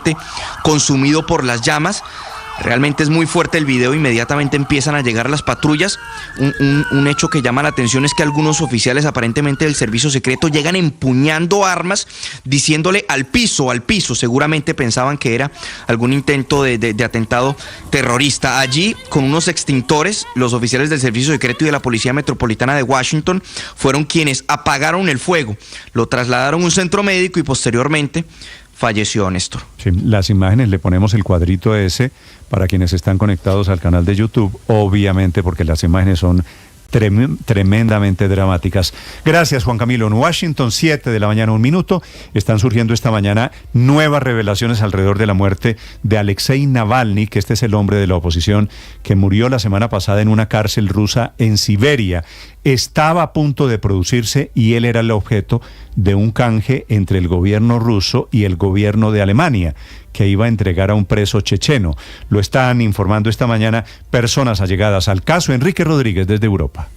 completamente consumido por las llamas. Realmente es muy fuerte el video, inmediatamente empiezan a llegar las patrullas. Un hecho que llama la atención es que algunos oficiales aparentemente del servicio secreto llegan empuñando armas, diciéndole al piso, seguramente pensaban que era algún intento de atentado terrorista. Allí, con unos extintores, los oficiales del servicio secreto y de la Policía Metropolitana de Washington fueron quienes apagaron el fuego, lo trasladaron a un centro médico y posteriormente falleció, Néstor. Sí, las imágenes, le ponemos el cuadrito ese para quienes están conectados al canal de YouTube, obviamente porque las imágenes son tremendamente dramáticas. Gracias, Juan Camilo. En Washington, 7 de la mañana, 1 minuto. Están surgiendo esta mañana nuevas revelaciones alrededor de la muerte de Alexei Navalny, que este es el hombre de la oposición que murió la semana pasada en una cárcel rusa en Siberia. Estaba a punto de producirse y él era el objeto de un canje entre el gobierno ruso y el gobierno de Alemania, que iba a entregar a un preso checheno. Lo están informando esta mañana personas allegadas al caso. Enrique Rodríguez, desde Europa.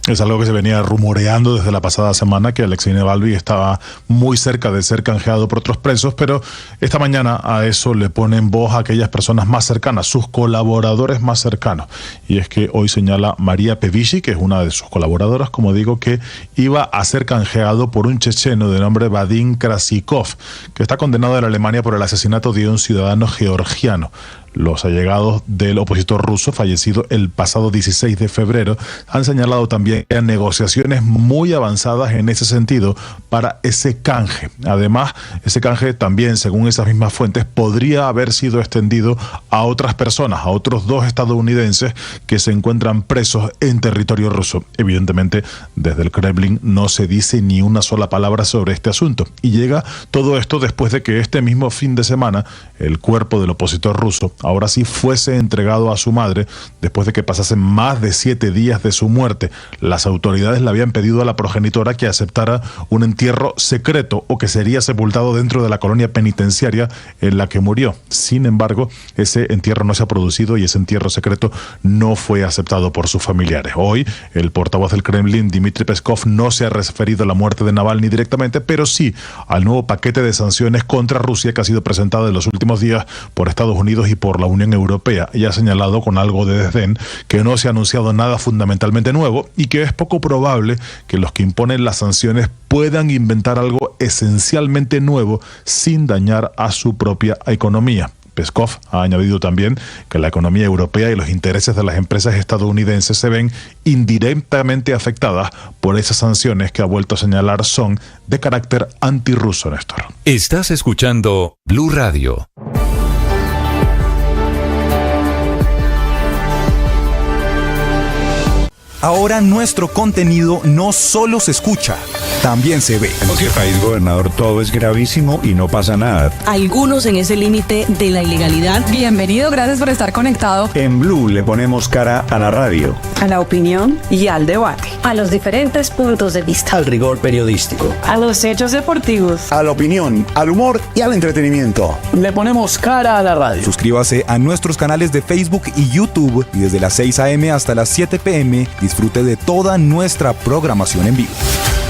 Es algo que se venía rumoreando desde la pasada semana, que Alexei Navalny estaba muy cerca de ser canjeado por otros presos, pero esta mañana a eso le ponen voz a aquellas personas más cercanas, sus colaboradores más cercanos. Y es que hoy señala María Pevici, que es una de sus colaboradoras, como digo, que iba a ser canjeado por un checheno de nombre Vadim Krasikov, que está condenado en Alemania por el asesinato de un ciudadano georgiano. Los allegados del opositor ruso, fallecido el pasado 16 de febrero, han señalado también que hay negociaciones muy avanzadas en ese sentido para ese canje. Además, ese canje también, según esas mismas fuentes, podría haber sido extendido a otras personas, a otros 2 estadounidenses que se encuentran presos en territorio ruso. Evidentemente, desde el Kremlin no se dice ni una sola palabra sobre este asunto. Y llega todo esto después de que este mismo fin de semana el cuerpo del opositor ruso ahora sí fuese entregado a su madre después de que pasasen más de 7 días de su muerte. Las autoridades le habían pedido a la progenitora que aceptara un entierro secreto o que sería sepultado dentro de la colonia penitenciaria en la que murió. Sin embargo, ese entierro no se ha producido y ese entierro secreto no fue aceptado por sus familiares. Hoy, el portavoz del Kremlin, Dmitry Peskov, no se ha referido a la muerte de Navalny directamente, pero sí al nuevo paquete de sanciones contra Rusia que ha sido presentado en los últimos días por Estados Unidos y por la Unión Europea, y ha señalado con algo de desdén que no se ha anunciado nada fundamentalmente nuevo y que es poco probable que los que imponen las sanciones puedan inventar algo esencialmente nuevo sin dañar a su propia economía. Peskov ha añadido también que la economía europea y los intereses de las empresas estadounidenses se ven indirectamente afectadas por esas sanciones que ha vuelto a señalar son de carácter antirruso, Néstor. Estás escuchando Blue Radio. Ahora nuestro contenido no solo se escucha, también se ve. En este país, gobernador, todo es gravísimo y no pasa nada. Algunos en ese límite de la ilegalidad. Bienvenido, gracias por estar conectado. En Blue le ponemos cara a la radio, a la opinión y al debate, a los diferentes puntos de vista, al rigor periodístico, a los hechos deportivos, a la opinión, al humor y al entretenimiento. Le ponemos cara a la radio. Suscríbase a nuestros canales de Facebook y YouTube y desde las 6 a.m. hasta las 7 p.m. disfrute de toda nuestra programación en vivo.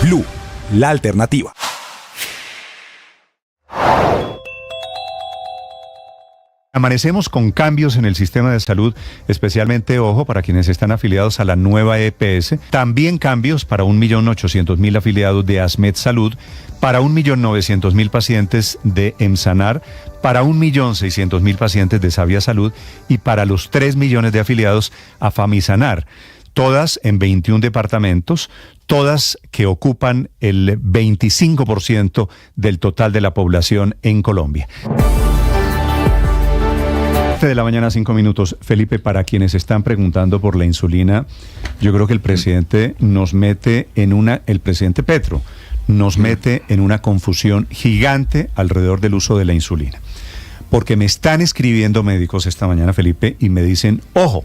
Blue, la alternativa. Amanecemos con cambios en el sistema de salud, especialmente, ojo, para quienes están afiliados a la nueva EPS. También cambios para 1.800.000 afiliados de ASMED Salud, para 1.900.000 pacientes de EMSANAR, para 1.600.000 pacientes de Savia Salud y para los 3 millones de afiliados a Famisanar. Todas en 21 departamentos, todas que ocupan el 25% del total de la población en Colombia. 7 de la mañana, 5 minutos. Felipe, para quienes están preguntando por la insulina, yo creo que el presidente nos mete en el presidente Petro nos mete en una confusión gigante alrededor del uso de la insulina. Porque me están escribiendo médicos esta mañana, Felipe, y me dicen, ojo,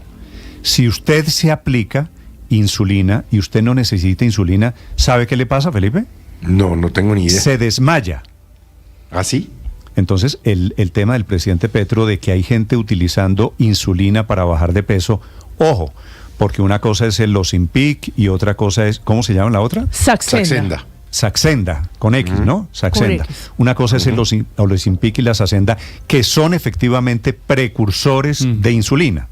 si usted se aplica insulina y usted no necesita insulina, ¿sabe qué le pasa, Felipe? No tengo ni idea. Se desmaya. ¿Ah, sí? Entonces, el tema del presidente Petro de que hay gente utilizando insulina para bajar de peso, ojo, porque una cosa es el Ozempic y otra cosa es, ¿cómo se llama la otra? Saxenda. Saxenda, con X, ¿no? Saxenda. X. Una cosa es el Ozempic y la Saxenda, que son efectivamente precursores de insulina.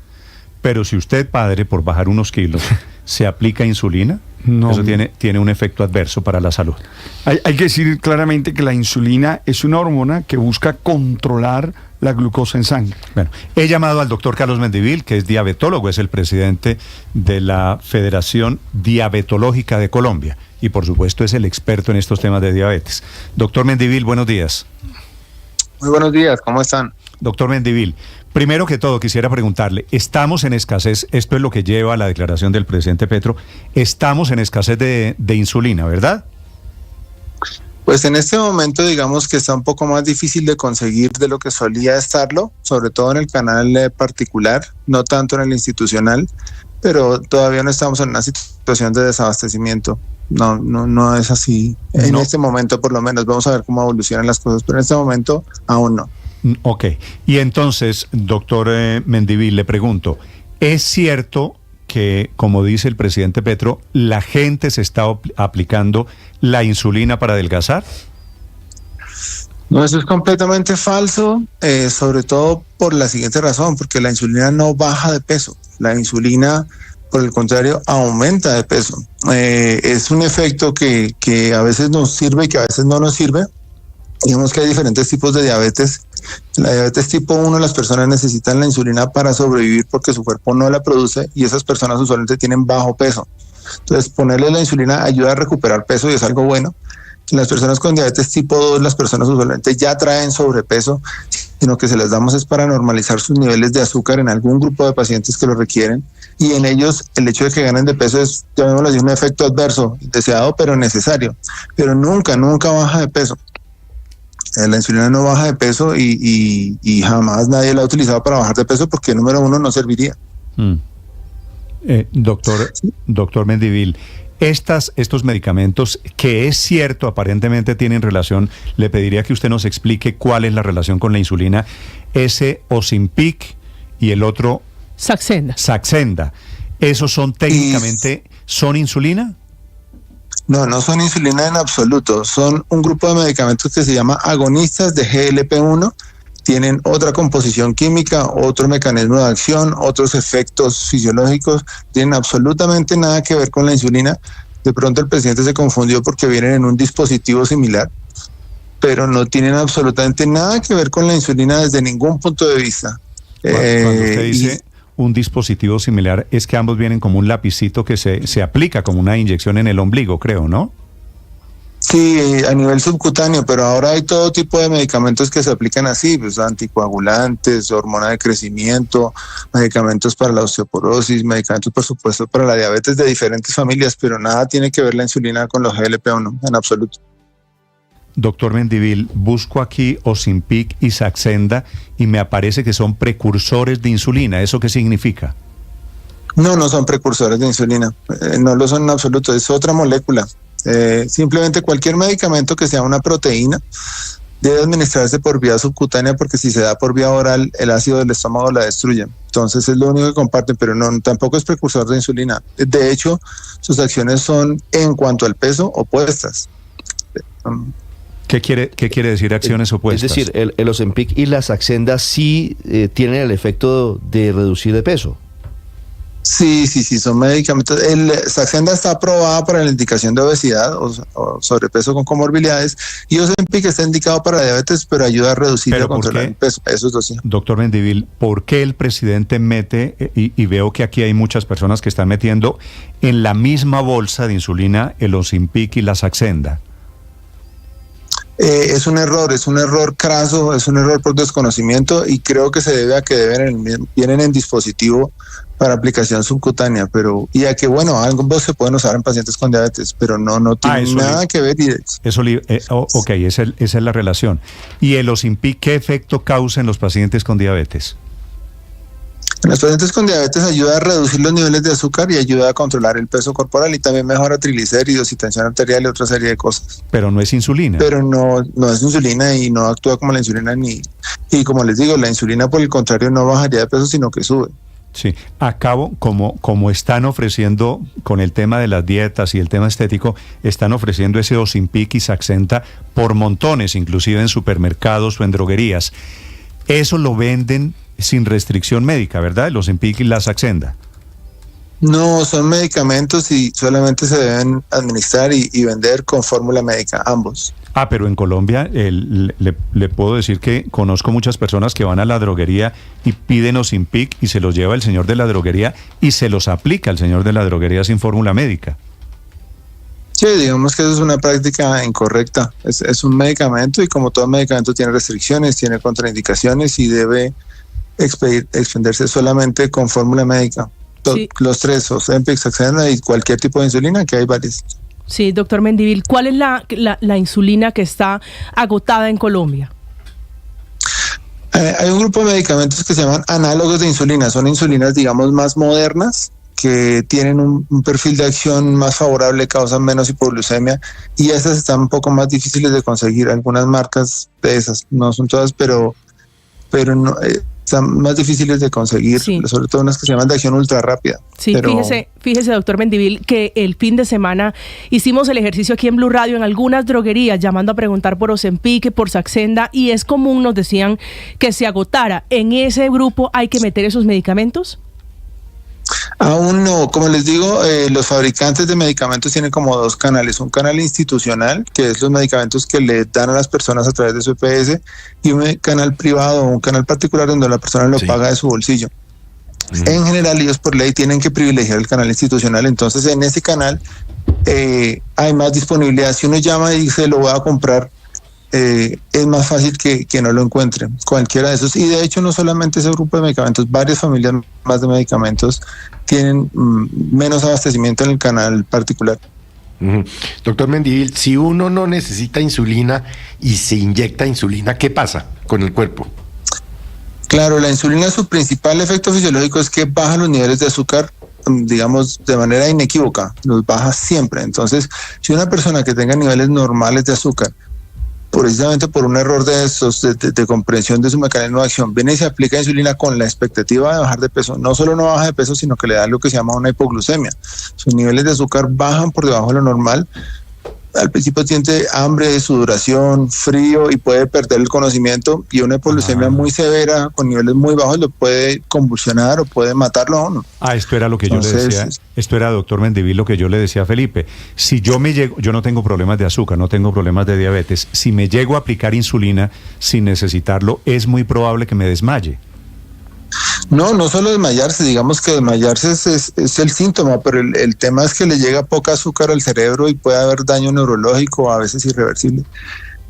Pero si usted, padre, por bajar unos kilos, se aplica insulina, eso tiene un efecto adverso para la salud. Hay que decir claramente que la insulina es una hormona que busca controlar la glucosa en sangre. Bueno, he llamado al doctor Carlos Mendivil, que es diabetólogo, es el presidente de la Federación Diabetológica de Colombia y por supuesto es el experto en estos temas de diabetes. Doctor Mendivil, buenos días. Muy buenos días, ¿cómo están? Doctor Mendivil, primero que todo quisiera preguntarle, estamos en escasez, esto es lo que lleva a la declaración del presidente Petro, estamos en escasez de insulina, ¿verdad? Pues en este momento digamos que está un poco más difícil de conseguir de lo que solía estarlo, sobre todo en el canal particular, no tanto en el institucional, pero todavía no estamos en una situación de desabastecimiento. No es así. En este momento por lo menos, vamos a ver cómo evolucionan las cosas, pero en este momento aún no. Ok, y entonces, doctor Mendivil, le pregunto, ¿es cierto que, como dice el presidente Petro, la gente se está aplicando la insulina para adelgazar? No, eso es completamente falso, sobre todo por la siguiente razón, porque la insulina no baja de peso, la insulina, por el contrario, aumenta de peso. Es un efecto que a veces nos sirve y que a veces no nos sirve. Digamos que hay diferentes tipos de diabetes. En la diabetes tipo 1 las personas necesitan la insulina para sobrevivir porque su cuerpo no la produce y esas personas usualmente tienen bajo peso. Entonces ponerle la insulina ayuda a recuperar peso y es algo bueno. En las personas con diabetes tipo 2 las personas usualmente ya traen sobrepeso, sino que se les damos es para normalizar sus niveles de azúcar en algún grupo de pacientes que lo requieren y en ellos el hecho de que ganen de peso es, llamémoslo así, un efecto adverso, deseado pero necesario, pero nunca baja de peso. La insulina no baja de peso y jamás nadie la ha utilizado para bajar de peso porque número uno no serviría. Doctor Mendivil, estos medicamentos que es cierto aparentemente tienen relación, le pediría que usted nos explique cuál es la relación con la insulina, ese Ozempic y el otro Saxenda. ¿Esos son técnicamente, son insulina? No son insulina en absoluto, son un grupo de medicamentos que se llama agonistas de GLP-1, tienen otra composición química, otro mecanismo de acción, otros efectos fisiológicos, tienen absolutamente nada que ver con la insulina. De pronto el presidente se confundió porque vienen en un dispositivo similar, pero no tienen absolutamente nada que ver con la insulina desde ningún punto de vista. Cuando usted dice un dispositivo similar, es que ambos vienen como un lapicito que se aplica como una inyección en el ombligo, creo, ¿no? Sí, a nivel subcutáneo, pero ahora hay todo tipo de medicamentos que se aplican así, pues anticoagulantes, hormona de crecimiento, medicamentos para la osteoporosis, medicamentos por supuesto para la diabetes de diferentes familias, pero nada tiene que ver la insulina con los GLP-1 en absoluto. Doctor Mendivil, busco aquí Ozempic y Saxenda y me aparece que son precursores de insulina. ¿Eso qué significa? No son precursores de insulina, no lo son en absoluto, es otra molécula. Simplemente cualquier medicamento que sea una proteína debe administrarse por vía subcutánea porque si se da por vía oral el ácido del estómago la destruye. Entonces es lo único que comparten, pero tampoco es precursor de insulina. De hecho, sus acciones son en cuanto al peso opuestas. ¿Qué quiere decir acciones opuestas? Es decir, el Ozempic y la Saxenda sí tienen el efecto de reducir de peso. Sí, son medicamentos. El Saxenda está aprobada para la indicación de obesidad o sobrepeso con comorbilidades y Ozempic está indicado para diabetes, pero ayuda a reducir y a controlar el peso. Eso es así. Doctor Mendivil, ¿por qué el presidente mete, y veo que aquí hay muchas personas que están metiendo en la misma bolsa de insulina el Ozempic y la Saxenda? Es un error craso, es un error por desconocimiento y creo que se debe a que vienen en dispositivo para aplicación subcutánea, y a que ambos se pueden usar en pacientes con diabetes, pero no tienen nada que ver. Ok, esa es la relación. ¿Y el Ozempic qué efecto causa en los pacientes con diabetes? En los pacientes con diabetes ayuda a reducir los niveles de azúcar y ayuda a controlar el peso corporal y también mejora triglicéridos y tensión arterial y otra serie de cosas. Pero no es insulina. Pero no es insulina y no actúa como la insulina y como les digo, la insulina por el contrario no bajaría de peso sino que sube. Sí, acabo, como están ofreciendo con el tema de las dietas y el tema estético, están ofreciendo ese Ozempic y Saxenda por montones, inclusive en supermercados o en droguerías. Eso lo venden sin restricción médica, ¿verdad? El Ozempic y la Saxenda. No, son medicamentos y solamente se deben administrar y vender con fórmula médica, ambos. Pero en Colombia le puedo decir que conozco muchas personas que van a la droguería y piden Ozempic y se los lleva el señor de la droguería y se los aplica el señor de la droguería sin fórmula médica. Sí, digamos que eso es una práctica incorrecta. Es un medicamento y como todo medicamento tiene restricciones, tiene contraindicaciones y debe expenderse solamente con fórmula médica. Sí. Los tres, Ozempic, Saxenda y cualquier tipo de insulina, que hay varias. Sí, doctor Mendivil, ¿cuál es la insulina que está agotada en Colombia? Hay un grupo de medicamentos que se llaman análogos de insulina. Son insulinas, digamos, más modernas, que tienen un perfil de acción más favorable, causan menos hipoglucemia, y esas están un poco más difíciles de conseguir. Algunas marcas de esas, no son todas, pero no, están más difíciles de conseguir, sí. Sobre todo unas que se llaman de acción ultra rápida. Sí, fíjese, doctor Mendivil, que el fin de semana hicimos el ejercicio aquí en Blue Radio en algunas droguerías, llamando a preguntar por Ozempic, por Saxenda, y es común, nos decían, que se agotara. ¿En ese grupo hay que meter esos medicamentos? Aún no, como les digo, los fabricantes de medicamentos tienen como dos canales, un canal institucional, que es los medicamentos que le dan a las personas a través de su EPS, y un canal privado, un canal particular donde la persona lo paga de su bolsillo. En general, ellos por ley tienen que privilegiar el canal institucional, entonces en ese canal hay más disponibilidad. Si uno llama y dice lo voy a comprar, es más fácil que no lo encuentren, cualquiera de esos. Y de hecho no solamente ese grupo de medicamentos, varias familias más de medicamentos tienen menos abastecimiento en el canal particular. Doctor Mendivil, si uno no necesita insulina y se inyecta insulina, ¿qué pasa con el cuerpo? Claro, la insulina, su principal efecto fisiológico es que baja los niveles de azúcar, digamos, de manera inequívoca, los baja siempre. Entonces, si una persona que tenga niveles normales de azúcar, precisamente por un error de comprensión de su mecanismo de acción, viene y se aplica insulina con la expectativa de bajar de peso, no solo no baja de peso, sino que le da lo que se llama una hipoglucemia. Sus niveles de azúcar bajan por debajo de lo normal. Al principio siente hambre, sudoración, frío y puede perder el conocimiento, y una hipoglucemia muy severa con niveles muy bajos lo puede convulsionar o puede matarlo a uno. Esto era lo que yo le decía. Esto era, doctor Mendivil, lo que yo le decía a Felipe. Si yo no tengo problemas de azúcar, no tengo problemas de diabetes, si me llego a aplicar insulina sin necesitarlo, es muy probable que me desmaye. No solo desmayarse, digamos que desmayarse es el síntoma, pero el tema es que le llega poca azúcar al cerebro y puede haber daño neurológico, a veces irreversible.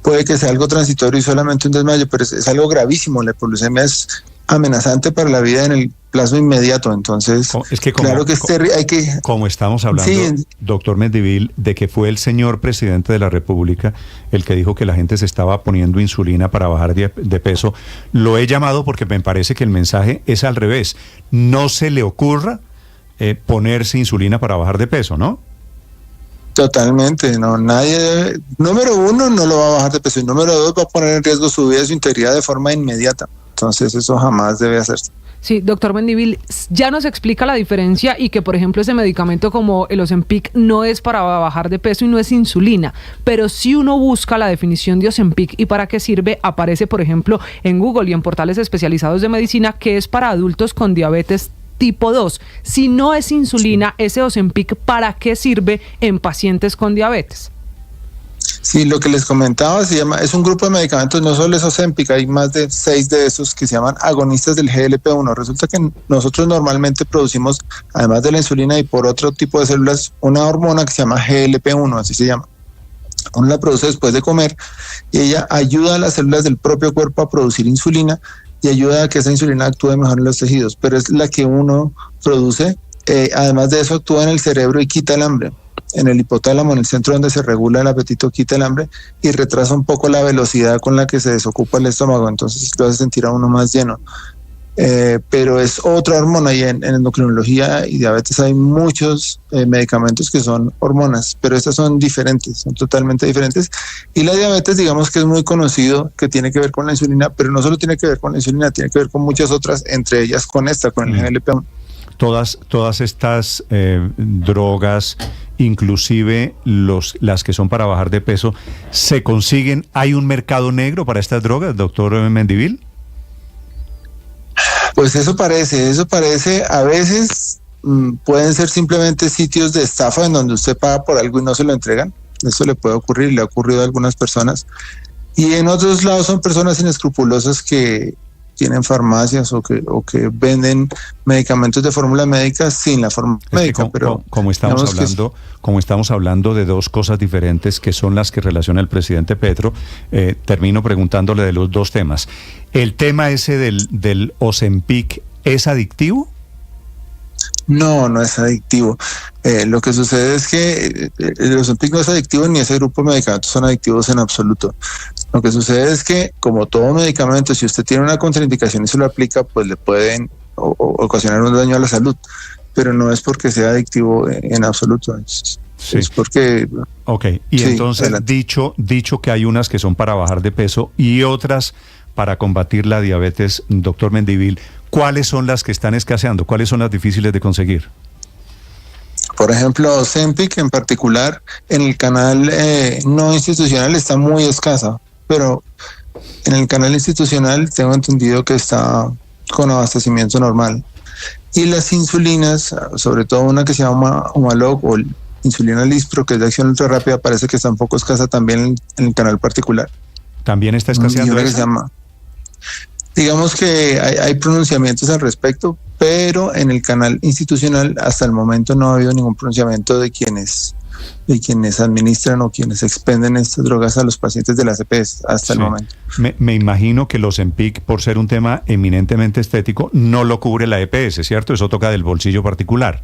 Puede que sea algo transitorio y solamente un desmayo, pero es algo gravísimo. La hipoglucemia es amenazante para la vida en el plazo inmediato, entonces claro que hay que... Como estamos hablando, doctor Mendivil, de que fue el señor presidente de la República el que dijo que la gente se estaba poniendo insulina para bajar de peso, lo he llamado porque me parece que el mensaje es al revés. No se le ocurra ponerse insulina para bajar de peso, ¿no? Totalmente, no, nadie debe, número uno, no lo va a bajar de peso, y número dos, va a poner en riesgo su vida y su integridad de forma inmediata. Entonces eso jamás debe hacerse. Sí, doctor Mendivil, ya nos explica la diferencia y que, por ejemplo, ese medicamento como el Ozempic no es para bajar de peso y no es insulina, pero si uno busca la definición de Ozempic y para qué sirve, aparece, por ejemplo, en Google y en portales especializados de medicina, que es para adultos con diabetes tipo 2. Si no es insulina, ese Ozempic, ¿para qué sirve en pacientes con diabetes? Sí, lo que les comentaba es un grupo de medicamentos, no solo es Ozempic, hay más de 6 de esos que se llaman agonistas del GLP-1. Resulta que nosotros normalmente producimos, además de la insulina y por otro tipo de células, una hormona que se llama GLP-1, así se llama. Uno la produce después de comer y ella ayuda a las células del propio cuerpo a producir insulina y ayuda a que esa insulina actúe mejor en los tejidos, pero es la que uno produce. Además de eso, actúa en el cerebro y quita el hambre. En el hipotálamo, en el centro donde se regula el apetito, quita el hambre y retrasa un poco la velocidad con la que se desocupa el estómago, entonces lo hace sentir a uno más lleno. pero es otra hormona y en endocrinología y diabetes hay muchos medicamentos que son hormonas, pero estas son diferentes, son totalmente diferentes. Y la diabetes, digamos que es muy conocido que tiene que ver con la insulina, pero no solo tiene que ver con la insulina, tiene que ver con muchas otras, entre ellas con el GLP-1. Todas estas drogas, inclusive las que son para bajar de peso, ¿se consiguen? ¿Hay un mercado negro para estas drogas, doctor Mendivil? Pues eso parece, a veces pueden ser simplemente sitios de estafa en donde usted paga por algo y no se lo entregan. Eso le puede ocurrir, le ha ocurrido a algunas personas. Y en otros lados son personas inescrupulosas que tienen farmacias o que venden medicamentos de fórmula médica sin la fórmula médica. Pero como estamos hablando de dos cosas diferentes que son las que relaciona el presidente Petro, termino preguntándole de los dos temas. ¿El tema ese del Ozempic es adictivo? No es adictivo. Lo que sucede es que el Ozempic no es adictivo ni ese grupo de medicamentos son adictivos en absoluto. Lo que sucede es que, como todo medicamento, si usted tiene una contraindicación y se lo aplica, pues le pueden ocasionar un daño a la salud, pero no es porque sea adictivo en absoluto. Es porque... Ok, y sí, entonces dicho que hay unas que son para bajar de peso y otras para combatir la diabetes, doctor Mendivil, ¿cuáles son las que están escaseando? ¿Cuáles son las difíciles de conseguir? Por ejemplo, Ozempic en particular, en el canal no institucional está muy escasa, pero en el canal institucional tengo entendido que está con abastecimiento normal. Y las insulinas, sobre todo una que se llama Humalog o insulina Lispro, que es de acción ultra rápida, parece que está un poco escasa también en el canal particular. ¿También está escaseando eso? Digamos que hay pronunciamientos al respecto, pero en el canal institucional hasta el momento no ha habido ningún pronunciamiento de quienes administran o quienes expenden estas drogas a los pacientes de las EPS hasta el momento. Me imagino que los Ozempic, por ser un tema eminentemente estético, no lo cubre la EPS, ¿cierto? Eso toca del bolsillo particular.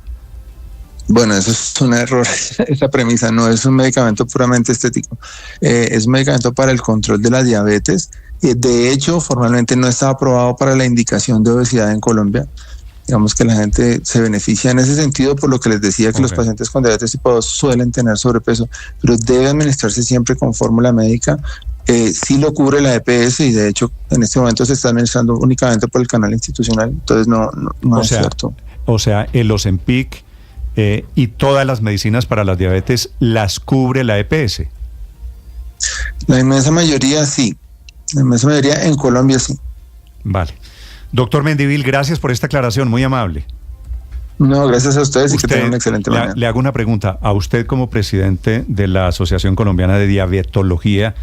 Bueno, eso es un error, esa premisa. No es un medicamento puramente estético, es un medicamento para el control de la diabetes. De hecho, formalmente no está aprobado para la indicación de obesidad en Colombia. Digamos que la gente se beneficia en ese sentido, por lo que les decía que los pacientes con diabetes tipo 2 suelen tener sobrepeso, pero debe administrarse siempre con fórmula médica. Sí lo cubre la EPS y de hecho en este momento se está administrando únicamente por el canal institucional, entonces no es cierto. O sea, el Ozempic y todas las medicinas para la diabetes las cubre la EPS. La inmensa mayoría sí. La inmensa mayoría en Colombia sí. Vale. Doctor Mendivil, gracias por esta aclaración, muy amable. No, gracias a ustedes y que tengan una excelente mañana. Le hago una pregunta. A usted como presidente de la Asociación Colombiana de Diabetología,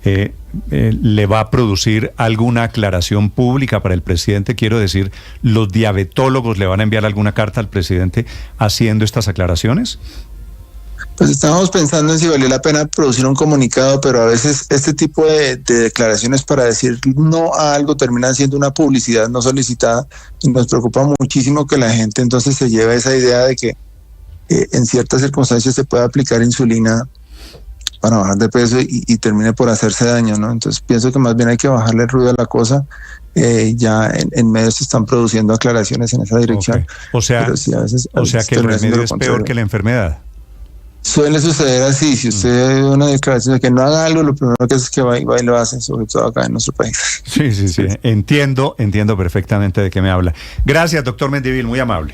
¿le va a producir alguna aclaración pública para el presidente? Quiero decir, ¿los diabetólogos le van a enviar alguna carta al presidente haciendo estas aclaraciones? Pues estábamos pensando en si valía la pena producir un comunicado, pero a veces este tipo de declaraciones para decir no a algo terminan siendo una publicidad no solicitada y nos preocupa muchísimo que la gente entonces se lleve esa idea de que en ciertas circunstancias se puede aplicar insulina para bajar de peso y termine por hacerse daño, ¿no? Entonces pienso que más bien hay que bajarle el ruido a la cosa. Ya en medios se están produciendo aclaraciones en esa dirección. Okay. O sea, sí, a veces que el remedio es peor que la enfermedad. Suele suceder así. Si usted ve una declaración de que no haga algo, lo primero que hace es que va y lo hace, sobre todo acá en nuestro país. Sí. Entiendo perfectamente de qué me habla. Gracias, doctor Mendivil, muy amable.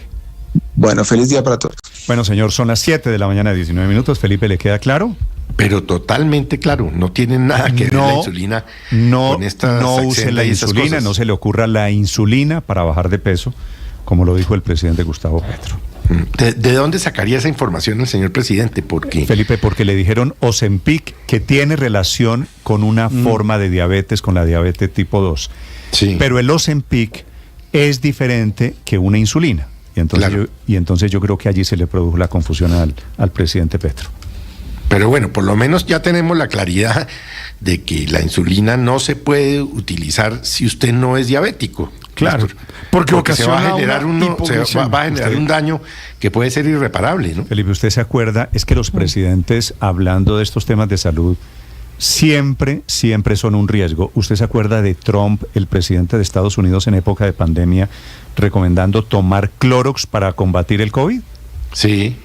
Bueno, feliz día para todos. Bueno, señor, son las 7 de la mañana, 19 minutos. Felipe, ¿le queda claro? Pero totalmente claro, no tiene nada que ver la insulina con esta no use la insulina, no se le ocurra la insulina para bajar de peso, como lo dijo el presidente Gustavo Petro. ¿De dónde sacaría esa información el señor presidente? ¿Por qué? Felipe, porque le dijeron Ozempic, que tiene relación con una forma de diabetes, con la diabetes tipo 2. Sí. Pero el Ozempic es diferente que una insulina. Y entonces yo creo que allí se le produjo la confusión al presidente Petro. Pero bueno, por lo menos ya tenemos la claridad de que la insulina no se puede utilizar si usted no es diabético. Claro, porque se va a generar un daño que puede ser irreparable, ¿no? Felipe, usted se acuerda, es que los presidentes, hablando de estos temas de salud, siempre son un riesgo. ¿Usted se acuerda de Trump, el presidente de Estados Unidos en época de pandemia, recomendando tomar Clorox para combatir el COVID? Sí.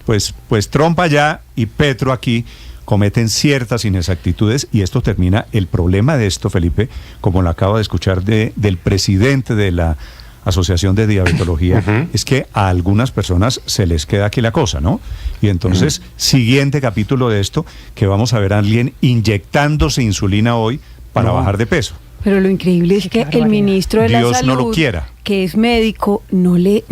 Pues Trump allá y Petro aquí cometen ciertas inexactitudes y esto termina. El problema de esto, Felipe, como lo acabo de escuchar del presidente de la Asociación de Diabetología, es que a algunas personas se les queda aquí la cosa, ¿no? Y entonces, siguiente capítulo de esto, que vamos a ver a alguien inyectándose insulina hoy para bajar de peso. Pero lo increíble es que el ministro de la Dios Salud, no lo quiera, que es médico, no le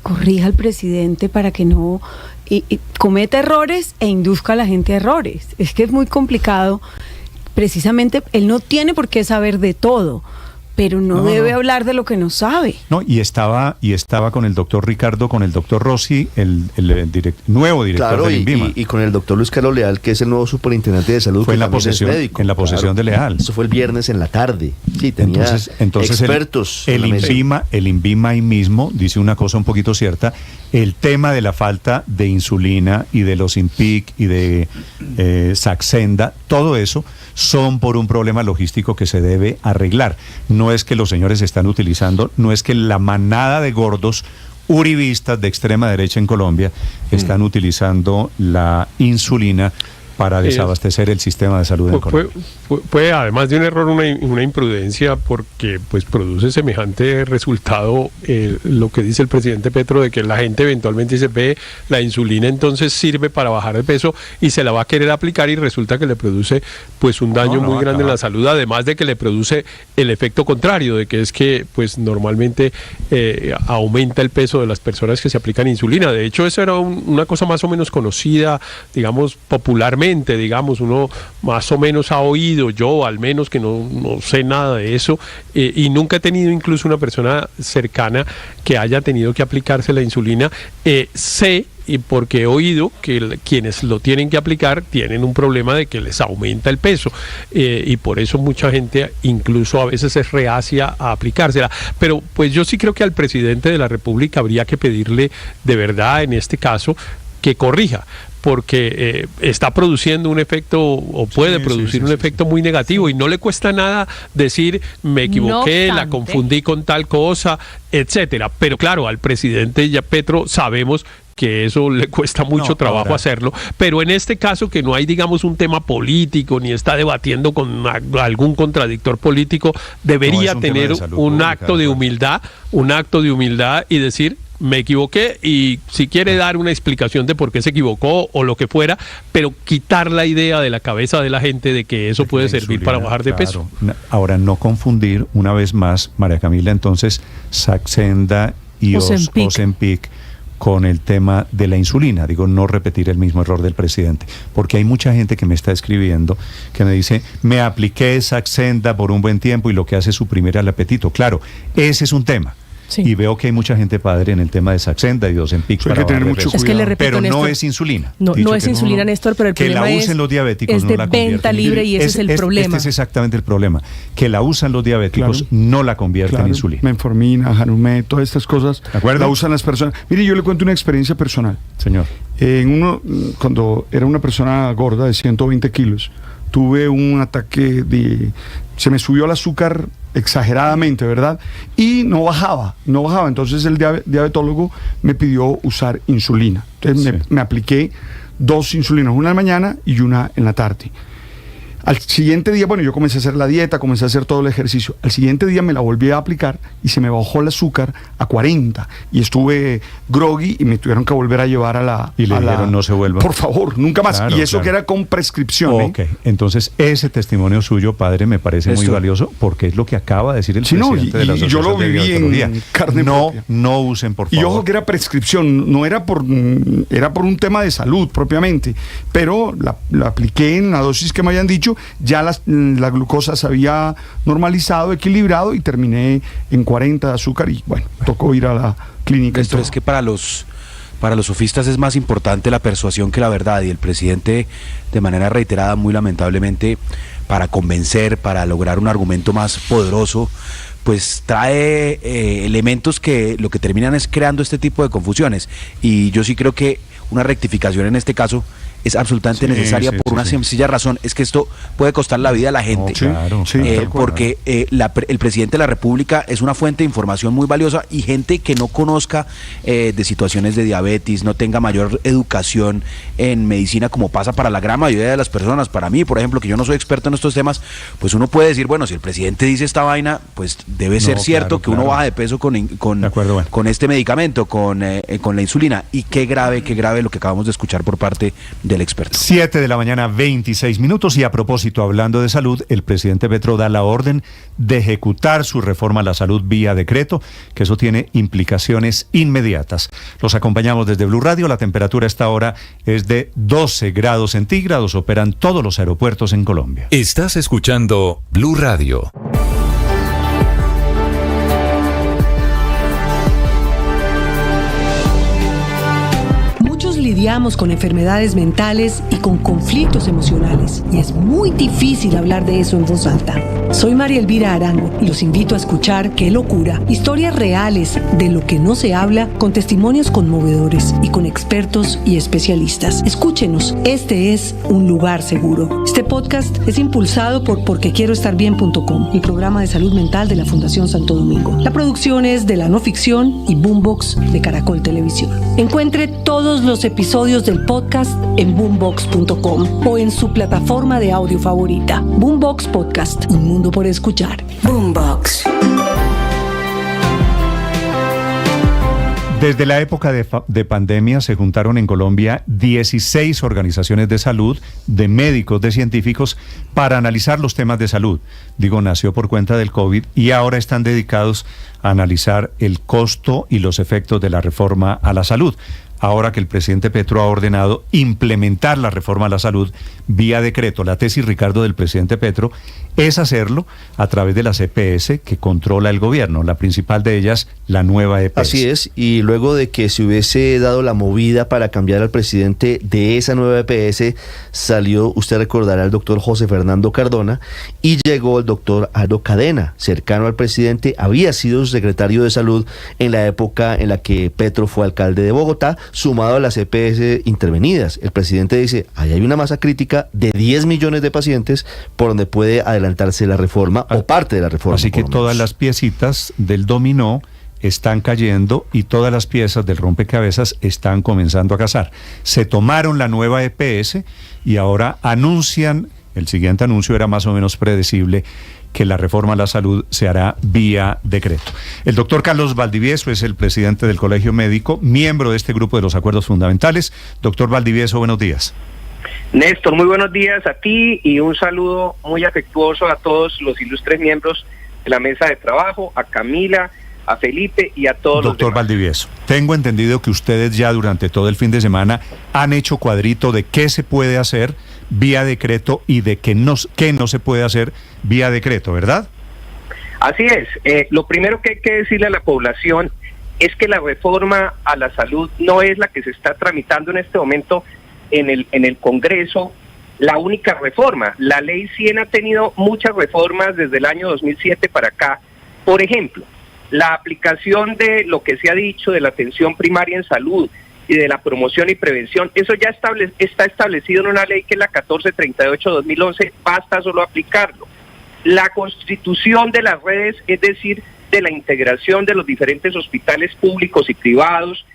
corrija al presidente para que no y cometa errores e induzca a la gente a errores. Es que es muy complicado. Precisamente, él no tiene por qué saber de todo, pero no debe hablar de lo que no sabe. No, y estaba con el doctor Ricardo, con el doctor Rossi, el nuevo director del INVIMA. Y con el doctor Luis Carlos Leal, que es el nuevo superintendente de salud. Fue en la posesión, médico, en la posesión de Leal. Eso fue el viernes en la tarde. Sí, tenía entonces expertos. El INVIMA ahí mismo dice una cosa un poquito cierta. El tema de la falta de insulina y de los Impic y de Saxenda, todo eso son por un problema logístico que se debe arreglar. No es que los señores están utilizando, no es que la manada de gordos uribistas de extrema derecha en Colombia están utilizando la insulina para desabastecer el sistema de salud en Colombia. Puede, además de un error, una imprudencia, porque pues produce semejante resultado lo que dice el presidente Petro, de que la gente eventualmente dice, ve, la insulina entonces sirve para bajar de peso y se la va a querer aplicar, y resulta que le produce pues un daño muy grande en la salud, además de que le produce el efecto contrario, de que es que pues normalmente aumenta el peso de las personas que se aplican insulina. De hecho, eso era una cosa más o menos conocida, digamos, popularmente, digamos, uno más o menos ha oído, yo al menos, que no sé nada de eso, y nunca he tenido incluso una persona cercana que haya tenido que aplicarse la insulina. Sé, y porque he oído que quienes lo tienen que aplicar tienen un problema de que les aumenta el peso, y por eso mucha gente incluso a veces es reacia a aplicársela. Pero pues yo sí creo que al presidente de la República habría que pedirle de verdad en este caso que corrija, porque está produciendo un efecto, o puede producir un efecto muy negativo, y no le cuesta nada decir, me equivoqué, la confundí con tal cosa, etcétera. Pero claro, al presidente ya Petro sabemos que eso le cuesta mucho trabajo hacerlo, pero en este caso, que no hay, digamos, un tema político, ni está debatiendo con algún contradictor político, debería tener un acto de humildad, y decir, me equivoqué, y si quiere dar una explicación de por qué se equivocó o lo que fuera, pero quitar la idea de la cabeza de la gente de que eso puede servir para bajar de peso. Ahora, no confundir una vez más, María Camila, entonces Saxenda y Ozempic con el tema de la insulina. Digo, no repetir el mismo error del presidente, porque hay mucha gente que me está escribiendo que me dice, me apliqué Saxenda por un buen tiempo y lo que hace es suprimir el apetito. Claro, ese es un tema. Sí. Y veo que hay mucha gente, padre, en el tema de Saxenda y Ozempic para bajar de peso. Es que le repito, pero Néstor, no es insulina. No es insulina, Néstor, pero el problema que la usen los diabéticos, es no de la venta libre, y ese es el problema. Este es exactamente el problema, que la usan los diabéticos, no la convierten en insulina. Metformina, Janumet, todas estas cosas la usan las personas. Mire, yo le cuento una experiencia personal. Señor. Cuando era una persona gorda de 120 kilos, tuve un ataque se me subió el azúcar exageradamente, ¿verdad? Y no bajaba. Entonces el diabetólogo me pidió usar insulina. Entonces me apliqué 2 insulinas, una en la mañana y una en la tarde. Al siguiente día, yo comencé a hacer la dieta, comencé a hacer todo el ejercicio. Al siguiente día me la volví a aplicar y se me bajó el azúcar a 40. Y estuve groggy y me tuvieron que volver a llevar a la... Y le dijeron, no se vuelva. Por favor, nunca más. Claro, y eso que era con prescripción. Ok, entonces ese testimonio suyo, padre, me parece muy valioso, porque es lo que acaba de decir el presidente de la Asociación. Yo lo viví en carne propia. No usen, por favor. Y ojo que era prescripción, no era por un tema de salud propiamente, pero la apliqué en la dosis que me habían dicho, ya la glucosa se había normalizado, equilibrado, y terminé en 40 de azúcar, y tocó ir a la clínica. Esto es que para los sofistas es más importante la persuasión que la verdad, y el presidente, de manera reiterada, muy lamentablemente, para convencer, para lograr un argumento más poderoso, pues trae elementos que lo que terminan es creando este tipo de confusiones. Y yo sí creo que una rectificación en este caso es absolutamente necesaria por una sencilla razón, es que esto puede costar la vida a la gente. Porque el presidente de la República es una fuente de información muy valiosa y gente que no conozca de situaciones de diabetes, no tenga mayor educación en medicina como pasa para la gran mayoría de las personas. Para mí, por ejemplo, que yo no soy experto en estos temas, pues uno puede decir, bueno, si el presidente dice esta vaina, pues debe ser cierto que uno baja de peso con este medicamento, con la insulina. Y qué grave lo que acabamos de escuchar por parte del experto. 7 de la mañana, 26 minutos. Y a propósito, hablando de salud, el presidente Petro da la orden de ejecutar su reforma a la salud vía decreto, que eso tiene implicaciones inmediatas. Los acompañamos desde Blue Radio. La temperatura a esta hora es de 12 grados centígrados. Operan todos los aeropuertos en Colombia. Estás escuchando Blue Radio. Lidiamos con enfermedades mentales y con conflictos emocionales, y es muy difícil hablar de eso en voz alta. Soy María Elvira Arango y los invito a escuchar Qué Locura, historias reales de lo que no se habla, con testimonios conmovedores y con expertos y especialistas. Escúchenos, este es un lugar seguro. Este podcast es impulsado por porquequieroestarbien.com, el programa de salud mental de la Fundación Santo Domingo. La producción es de La No Ficción y Boombox de Caracol Televisión. Encuentre todos los episodios del podcast en boombox.com o en su plataforma de audio favorita. Boombox Podcast, un mundo por escuchar. Boombox. Desde la época de pandemia se juntaron en Colombia 16 organizaciones de salud, de médicos, de científicos, para analizar los temas de salud. Nació por cuenta del COVID y ahora están dedicados a analizar el costo y los efectos de la reforma a la salud. Ahora que el presidente Petro ha ordenado implementar la reforma a la salud vía decreto, la tesis, Ricardo, del presidente Petro es hacerlo a través de las EPS que controla el gobierno, la principal de ellas, la nueva EPS. Así es, y luego de que se hubiese dado la movida para cambiar al presidente de esa nueva EPS, salió, usted recordará, el doctor José Fernando Cardona y llegó el doctor Aldo Cadena, cercano al presidente, había sido su secretario de salud en la época en la que Petro fue alcalde de Bogotá, sumado a las EPS intervenidas. El presidente dice, ahí hay una masa crítica de 10 millones de pacientes por donde puede adelantarse la reforma o parte de la reforma. Así que todas las piecitas del dominó están cayendo y todas las piezas del rompecabezas están comenzando a casar. Se tomaron la nueva EPS y ahora anuncian, el siguiente anuncio era más o menos predecible, que la reforma a la salud se hará vía decreto. El doctor Carlos Valdivieso es el presidente del Colegio Médico, miembro de este grupo de los acuerdos fundamentales. Doctor Valdivieso, buenos días. Néstor, muy buenos días a ti y un saludo muy afectuoso a todos los ilustres miembros de la mesa de trabajo, a Camila, a Felipe y a todos los demás. Doctor Valdivieso, tengo entendido que ustedes ya durante todo el fin de semana han hecho cuadrito de qué se puede hacer vía decreto y de qué no se puede hacer vía decreto, ¿verdad? Así es. Lo primero que hay que decirle a la población es que la reforma a la salud no es la que se está tramitando en este momento en el Congreso, la única reforma. La Ley 100 ha tenido muchas reformas desde el año 2007 para acá. Por ejemplo, la aplicación de lo que se ha dicho de la atención primaria en salud y de la promoción y prevención, eso ya está establecido en una ley que es la 1438-2011, basta solo aplicarlo. La constitución de las redes, es decir, de la integración de los diferentes hospitales públicos y privados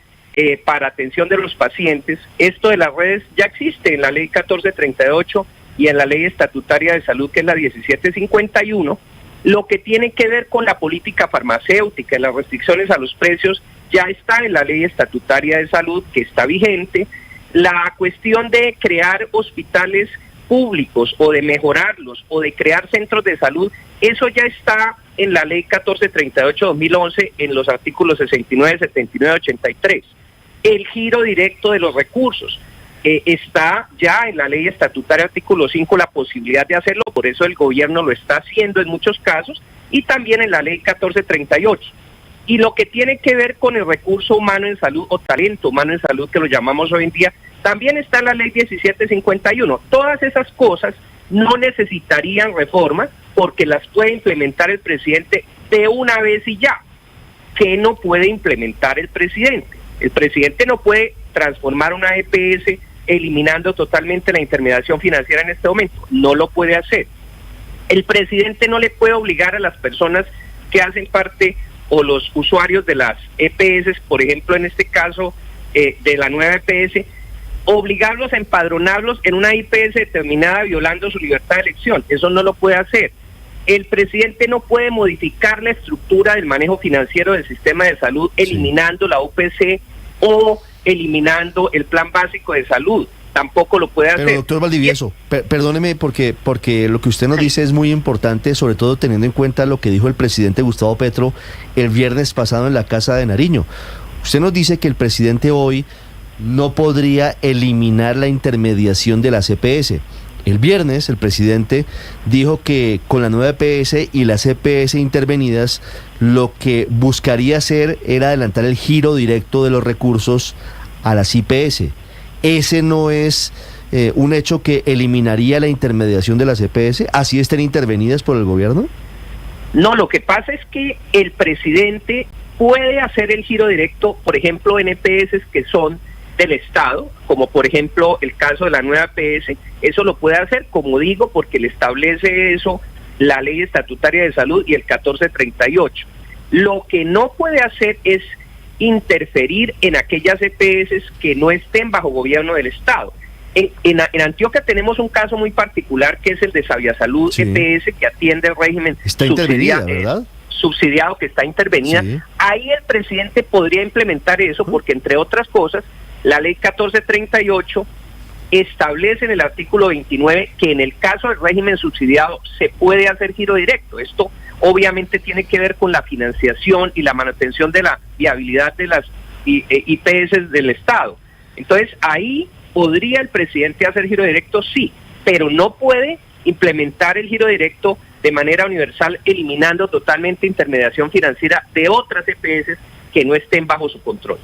para atención de los pacientes, esto de las redes ya existe en la ley 1438 y en la ley estatutaria de salud, que es la 1751. Lo que tiene que ver con la política farmacéutica y las restricciones a los precios ya está en la ley estatutaria de salud, que está vigente. La cuestión de crear hospitales públicos o de mejorarlos o de crear centros de salud, eso ya está en la ley 1438-2011 en los artículos 69, 79, 83. El giro directo de los recursos está ya en la ley estatutaria artículo 5 la posibilidad de hacerlo, por eso el gobierno lo está haciendo en muchos casos, y también en la ley 1438. Y lo que tiene que ver con el recurso humano en salud o talento humano en salud, que lo llamamos hoy en día, también está en la ley 1751. Todas esas cosas no necesitarían reforma porque las puede implementar el presidente de una vez y ya. ¿Qué no puede implementar el presidente? El presidente no puede transformar una EPS eliminando totalmente la intermediación financiera en este momento. No lo puede hacer. El presidente no le puede obligar a las personas que hacen parte o los usuarios de las EPS, por ejemplo, en este caso de la nueva EPS, obligarlos a empadronarlos en una IPS determinada violando su libertad de elección. Eso no lo puede hacer. El presidente no puede modificar la estructura del manejo financiero del sistema de salud eliminando la UPC o eliminando el plan básico de salud. Tampoco lo puede hacer. Pero doctor Valdivieso, perdóneme porque lo que usted nos dice es muy importante, sobre todo teniendo en cuenta lo que dijo el presidente Gustavo Petro el viernes pasado en la Casa de Nariño. Usted nos dice que el presidente hoy no podría eliminar la intermediación de las EPS. El viernes el presidente dijo que con la nueva EPS y las EPS intervenidas lo que buscaría hacer era adelantar el giro directo de los recursos a las IPS. ¿Ese no es un hecho que eliminaría la intermediación de las EPS, así estén intervenidas por el gobierno? No, lo que pasa es que el presidente puede hacer el giro directo, por ejemplo, en EPS que son del Estado, como por ejemplo el caso de la nueva EPS. Eso lo puede hacer, como digo, porque le establece eso la Ley Estatutaria de Salud y el 1438. Lo que no puede hacer es interferir en aquellas EPS que no estén bajo gobierno del Estado. En Antioquia tenemos un caso muy particular que es el de Saviasalud, sí. EPS, que atiende el régimen subsidiado, que está intervenida. Sí. Ahí el presidente podría implementar eso porque, entre otras cosas, la ley 1438 establece en el artículo 29 que en el caso del régimen subsidiado se puede hacer giro directo. Esto obviamente tiene que ver con la financiación y la manutención de la viabilidad de las IPS del Estado. Entonces ahí podría el presidente hacer giro directo, sí, pero no puede implementar el giro directo de manera universal, eliminando totalmente intermediación financiera de otras EPS que no estén bajo su control.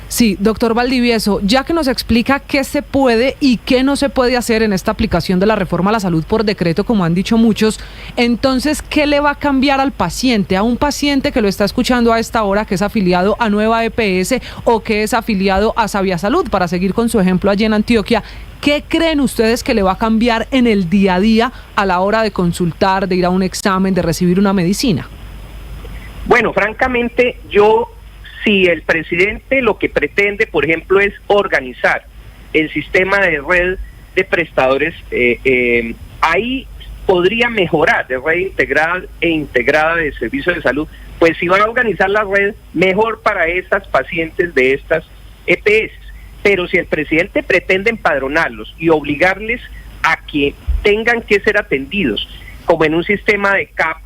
Sí, doctor Valdivieso, ya que nos explica qué se puede y qué no se puede hacer en esta aplicación de la reforma a la salud por decreto, como han dicho muchos, entonces, ¿qué le va a cambiar al paciente? A un paciente que lo está escuchando a esta hora, que es afiliado a Nueva EPS o que es afiliado a Saviasalud, para seguir con su ejemplo allí en Antioquia, ¿qué creen ustedes que le va a cambiar en el día a día a la hora de consultar, de ir a un examen, de recibir una medicina? Bueno, francamente, si el presidente lo que pretende, por ejemplo, es organizar el sistema de red de prestadores, ahí podría mejorar de red integrada de servicios de salud, pues si van a organizar la red, mejor para estas pacientes de estas EPS. Pero si el presidente pretende empadronarlos y obligarles a que tengan que ser atendidos como en un sistema de CAP,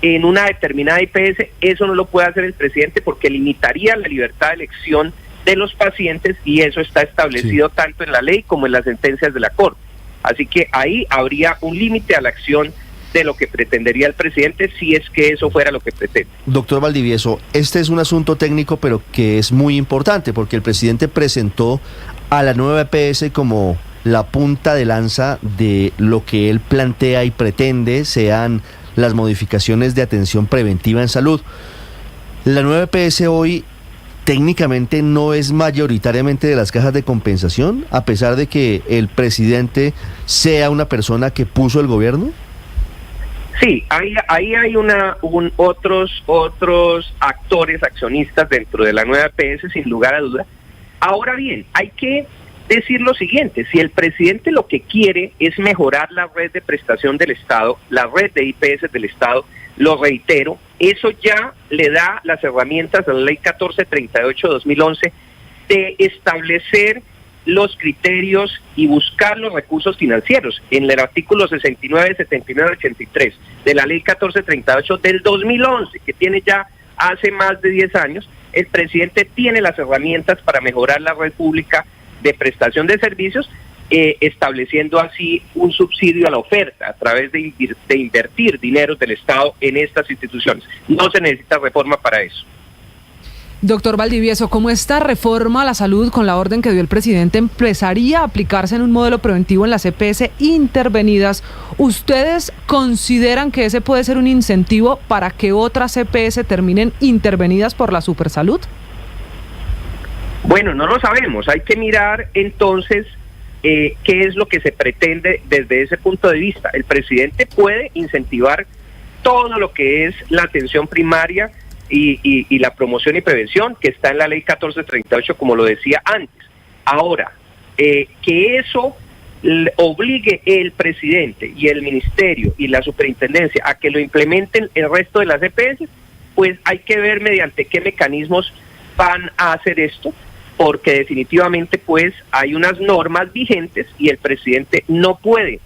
en una determinada IPS, eso no lo puede hacer el presidente porque limitaría la libertad de elección de los pacientes y eso está establecido tanto en la ley como en las sentencias de la Corte. Así que ahí habría un límite a la acción de lo que pretendería el presidente si es que eso fuera lo que pretende. Doctor Valdivieso, este es un asunto técnico pero que es muy importante porque el presidente presentó a la nueva EPS como la punta de lanza de lo que él plantea y pretende sean las modificaciones de atención preventiva en salud. La nueva EPS hoy técnicamente no es mayoritariamente de las cajas de compensación, a pesar de que el presidente sea una persona que puso el gobierno. Sí, ahí hay otros actores accionistas dentro de la nueva EPS, sin lugar a duda. Ahora bien, hay que decir lo siguiente: si el presidente lo que quiere es mejorar la red de prestación del Estado, la red de IPS del Estado, lo reitero, eso ya le da las herramientas a la ley 1438-2011 de establecer los criterios y buscar los recursos financieros. En el artículo 69, 79, 83 de la ley 1438 del 2011, que tiene ya hace más de 10 años, el presidente tiene las herramientas para mejorar la red pública de prestación de servicios, estableciendo así un subsidio a la oferta a través de invertir dinero del Estado en estas instituciones. No se necesita reforma para eso. Doctor Valdivieso, ¿cómo esta reforma a la salud con la orden que dio el presidente empezaría a aplicarse en un modelo preventivo en las EPS intervenidas? ¿Ustedes consideran que ese puede ser un incentivo para que otras EPS terminen intervenidas por la supersalud? Bueno, no lo sabemos. Hay que mirar entonces qué es lo que se pretende desde ese punto de vista. El presidente puede incentivar todo lo que es la atención primaria y la promoción y prevención que está en la ley 1438, como lo decía antes. Ahora, que eso obligue el presidente y el ministerio y la superintendencia a que lo implementen el resto de las EPS, pues hay que ver mediante qué mecanismos van a hacer esto, porque definitivamente pues hay unas normas vigentes y el presidente no puede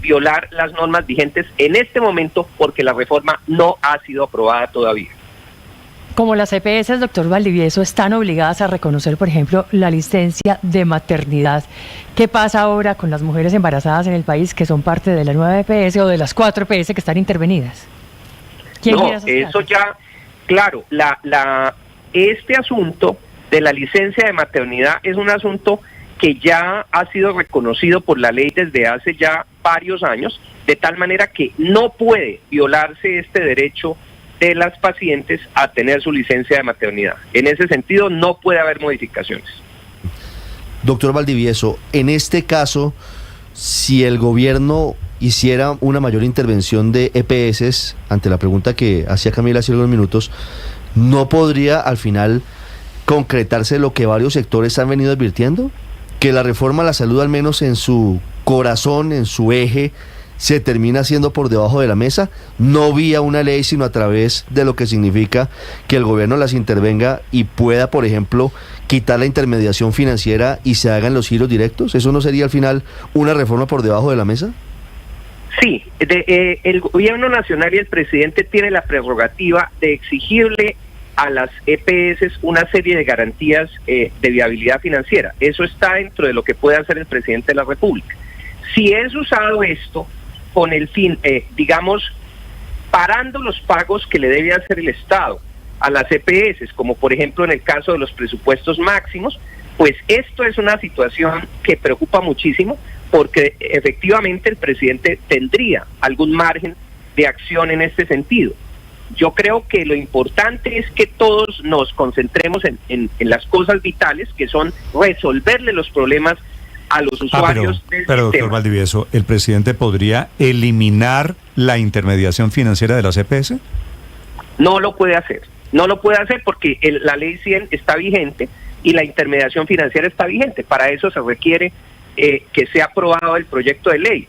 violar las normas vigentes en este momento porque la reforma no ha sido aprobada todavía. Como las EPS, doctor Valdivieso, están obligadas a reconocer, por ejemplo, la licencia de maternidad. ¿Qué pasa ahora con las mujeres embarazadas en el país que son parte de la nueva EPS o de las 4 EPS que están intervenidas? No, eso ya, claro, este asunto de la licencia de maternidad es un asunto que ya ha sido reconocido por la ley desde hace ya varios años, de tal manera que no puede violarse este derecho de las pacientes a tener su licencia de maternidad. En ese sentido, no puede haber modificaciones. Doctor Valdivieso, en este caso, si el gobierno hiciera una mayor intervención de EPS, ante la pregunta que hacía Camila hace unos minutos, ¿no podría al final concretarse lo que varios sectores han venido advirtiendo? Que la reforma a la salud, al menos en su corazón, en su eje, se termina haciendo por debajo de la mesa, no vía una ley, sino a través de lo que significa que el gobierno las intervenga y pueda, por ejemplo, quitar la intermediación financiera y se hagan los giros directos. ¿Eso no sería al final una reforma por debajo de la mesa? Sí, el gobierno nacional y el presidente tienen la prerrogativa de exigirle a las EPS una serie de garantías de viabilidad financiera. Eso está dentro de lo que puede hacer el presidente de la República. Si es usado esto con el fin, digamos, parando los pagos que le debe hacer el Estado a las EPS, como por ejemplo en el caso de los presupuestos máximos, pues esto es una situación que preocupa muchísimo, porque efectivamente el presidente tendría algún margen de acción en este sentido. Yo creo que lo importante es que todos nos concentremos en las cosas vitales, que son resolverle los problemas a los usuarios del pero sistema. Doctor Valdivieso, ¿el presidente podría eliminar la intermediación financiera de las EPS? No lo puede hacer. No lo puede hacer porque la ley 100 está vigente y la intermediación financiera está vigente. Para eso se requiere que sea aprobado el proyecto de ley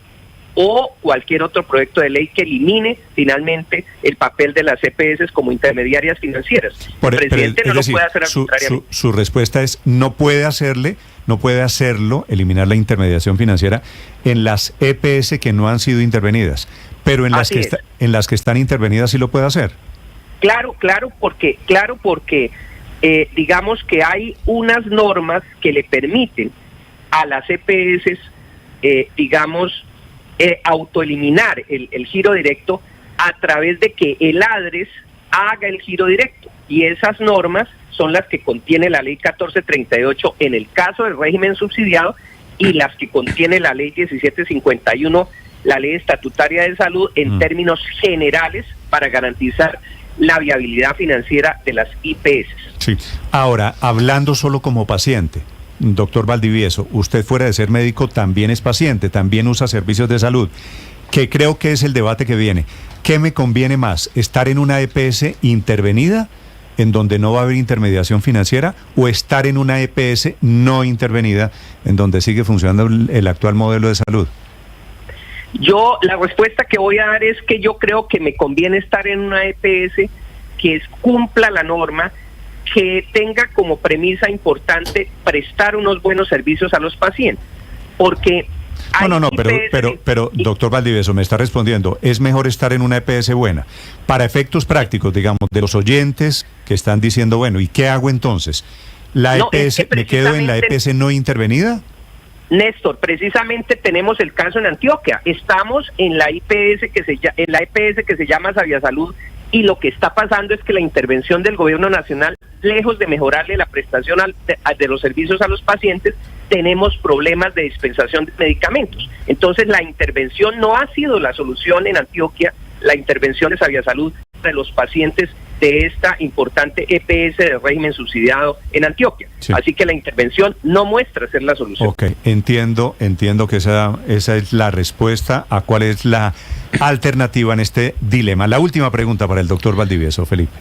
o cualquier otro proyecto de ley que elimine finalmente el papel de las EPS como intermediarias financieras. El presidente no lo puede hacer arbitrariamente. Su respuesta es no puede hacerlo, eliminar la intermediación financiera en las EPS que no han sido intervenidas, pero en las que están intervenidas sí lo puede hacer. Claro, porque digamos que hay unas normas que le permiten a las EPS, autoeliminar el giro directo a través de que el ADRES haga el giro directo. Y esas normas son las que contiene la ley 1438 en el caso del régimen subsidiado y las que contiene la ley 1751, la ley estatutaria de salud, en términos generales para garantizar la viabilidad financiera de las IPS. Sí. Ahora, hablando solo como paciente, doctor Valdivieso, usted fuera de ser médico también es paciente, también usa servicios de salud, que creo que es el debate que viene. ¿Qué me conviene más? ¿Estar en una EPS intervenida, en donde no va a haber intermediación financiera, o estar en una EPS no intervenida, en donde sigue funcionando el actual modelo de salud? La respuesta que voy a dar es que yo creo que me conviene estar en una EPS que cumpla la norma, que tenga como premisa importante prestar unos buenos servicios a los pacientes, porque pero doctor Valdivieso me está respondiendo, es mejor estar en una EPS buena. Para efectos prácticos, digamos, de los oyentes que están diciendo, bueno, ¿y qué hago entonces? ¿Me quedo en la EPS no intervenida? Néstor, precisamente tenemos el caso en Antioquia. Estamos en la EPS que se llama Sabia Salud, y lo que está pasando es que la intervención del gobierno nacional, lejos de mejorarle la prestación de los servicios a los pacientes, tenemos problemas de dispensación de medicamentos. Entonces la intervención no ha sido la solución en Antioquia, la intervención de Sabia Salud de los pacientes de esta importante EPS de régimen subsidiado en Antioquia. Sí. Así que la intervención no muestra ser la solución. Ok, entiendo que esa es la respuesta a cuál es la alternativa en este dilema. La última pregunta para el doctor Valdivieso, Felipe.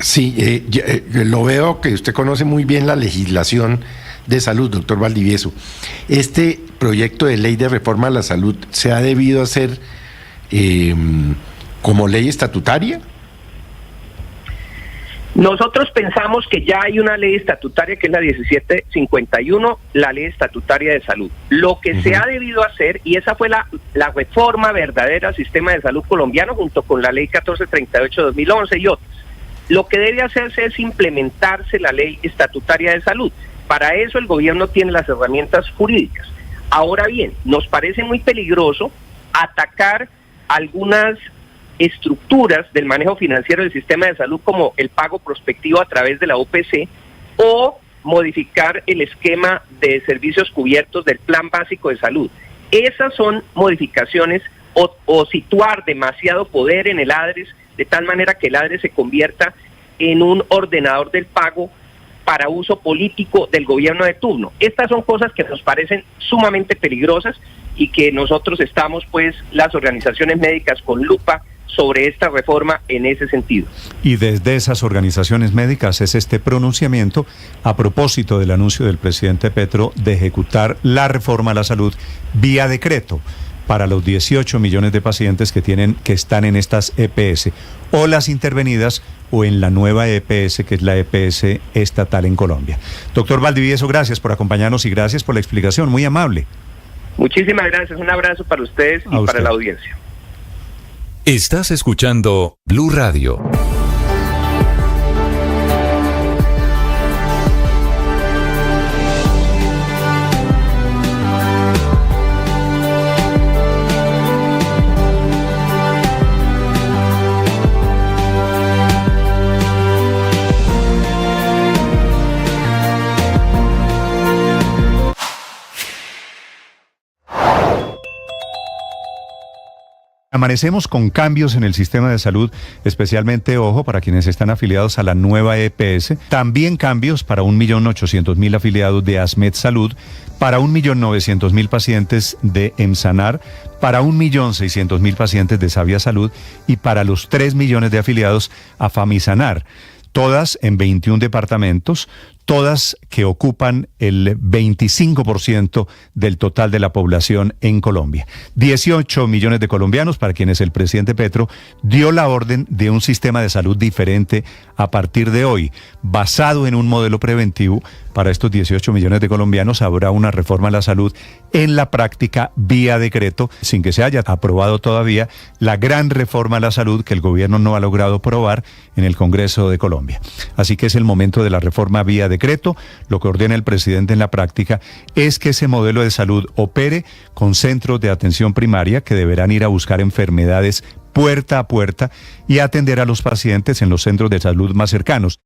Sí, lo veo que usted conoce muy bien la legislación de salud, doctor Valdivieso. ¿Este proyecto de ley de reforma a la salud se ha debido hacer como ley estatutaria? Nosotros pensamos que ya hay una ley estatutaria que es la 1751, la ley estatutaria de salud. Lo que se ha debido hacer, y esa fue la reforma verdadera al sistema de salud colombiano junto con la ley 1438 de 2011 y otras, lo que debe hacerse es implementarse la ley estatutaria de salud. Para eso el gobierno tiene las herramientas jurídicas. Ahora bien, nos parece muy peligroso atacar algunas estructuras del manejo financiero del sistema de salud como el pago prospectivo a través de la OPC o modificar el esquema de servicios cubiertos del Plan Básico de Salud. Esas son modificaciones o situar demasiado poder en el ADRES de tal manera que el ADRES se convierta en un ordenador del pago para uso político del gobierno de turno. Estas son cosas que nos parecen sumamente peligrosas y que nosotros estamos, pues, las organizaciones médicas con lupa sobre esta reforma en ese sentido. Y desde esas organizaciones médicas es este pronunciamiento a propósito del anuncio del presidente Petro de ejecutar la reforma a la salud vía decreto para los 18 millones de pacientes que están en estas EPS, o las intervenidas o en la nueva EPS, que es la EPS estatal en Colombia. Doctor Valdivieso, gracias por acompañarnos y gracias por la explicación, muy amable. Muchísimas gracias, un abrazo para ustedes y para la audiencia. Estás escuchando Blue Radio. Amanecemos con cambios en el sistema de salud, especialmente, ojo, para quienes están afiliados a la nueva EPS. También cambios para 1.800.000 afiliados de ASMED Salud, para 1.900.000 pacientes de EMSANAR, para 1.600.000 pacientes de Savia Salud y para los 3 millones de afiliados a Famisanar. Todas en 21 departamentos, todas que ocupan el 25% del total de la población en Colombia. 18 millones de colombianos para quienes el presidente Petro dio la orden de un sistema de salud diferente a partir de hoy, basado en un modelo preventivo. Para estos 18 millones de colombianos habrá una reforma a la salud en la práctica vía decreto, sin que se haya aprobado todavía la gran reforma a la salud que el gobierno no ha logrado aprobar en el Congreso de Colombia. Así que es el momento de la reforma vía decreto. Lo que ordena el presidente en la práctica es que ese modelo de salud opere con centros de atención primaria que deberán ir a buscar enfermedades puerta a puerta y atender a los pacientes en los centros de salud más cercanos.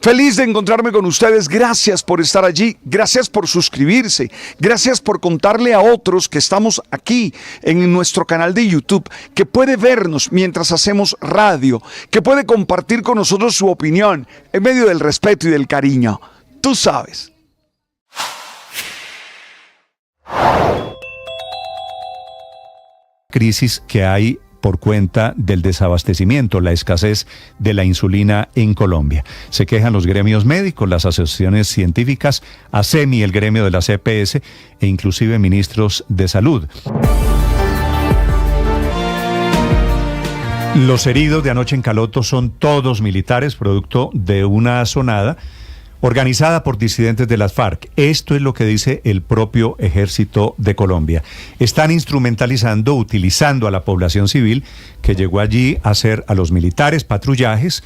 Feliz de encontrarme con ustedes, gracias por estar allí, gracias por suscribirse, gracias por contarle a otros que estamos aquí en nuestro canal de YouTube, que puede vernos mientras hacemos radio, que puede compartir con nosotros su opinión en medio del respeto y del cariño. Tú sabes. Crisis que hay por cuenta del desabastecimiento, la escasez de la insulina en Colombia. Se quejan los gremios médicos, las asociaciones científicas, ASEMI, el gremio de las EPS e inclusive ministros de salud. Los heridos de anoche en Caloto son todos militares, producto de una asonada organizada por disidentes de las FARC. Esto es lo que dice el propio Ejército de Colombia. Están instrumentalizando, utilizando a la población civil que llegó allí a hacer a los militares patrullajes,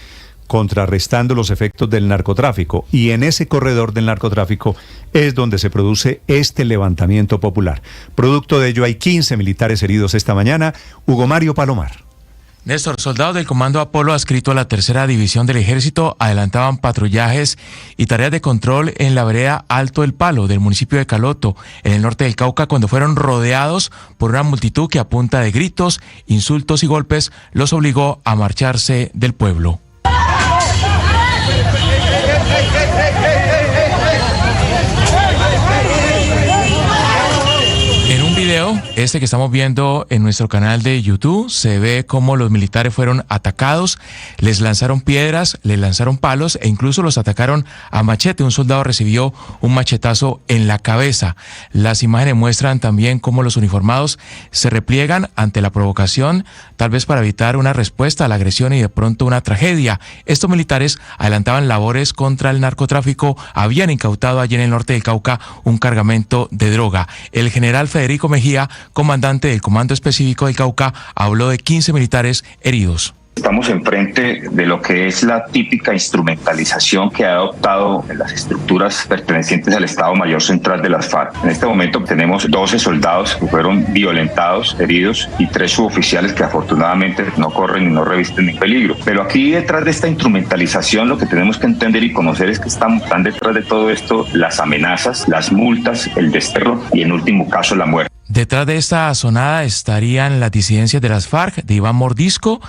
contrarrestando los efectos del narcotráfico. Y en ese corredor del narcotráfico es donde se produce este levantamiento popular. Producto de ello hay 15 militares heridos esta mañana. Hugo Mario Palomar. Néstor, soldados del Comando Apolo adscrito a la Tercera División del Ejército adelantaban patrullajes y tareas de control en la vereda Alto del Palo del municipio de Caloto, en el norte del Cauca, cuando fueron rodeados por una multitud que a punta de gritos, insultos y golpes los obligó a marcharse del pueblo. Este que estamos viendo en nuestro canal de YouTube, se ve cómo los militares fueron atacados, les lanzaron piedras, les lanzaron palos e incluso los atacaron a machete. Un soldado recibió un machetazo en la cabeza. Las imágenes muestran también cómo los uniformados se repliegan ante la provocación, tal vez para evitar una respuesta a la agresión y de pronto una tragedia. Estos militares adelantaban labores contra el narcotráfico, habían incautado allí en el norte del Cauca un cargamento de droga. El general Federico Mejía, comandante del Comando Específico del Cauca, habló de 15 militares heridos. Estamos enfrente de lo que es la típica instrumentalización que ha adoptado en las estructuras pertenecientes al Estado Mayor Central de las FARC. En este momento tenemos 12 soldados que fueron violentados, heridos, y 3 suboficiales que afortunadamente no corren y no revisten ni peligro. Pero aquí detrás de esta instrumentalización lo que tenemos que entender y conocer es que están detrás de todo esto las amenazas, las multas, el desterro y en último caso la muerte. Detrás de esta sonada estarían las disidencias de las FARC, de Iván Mordisco,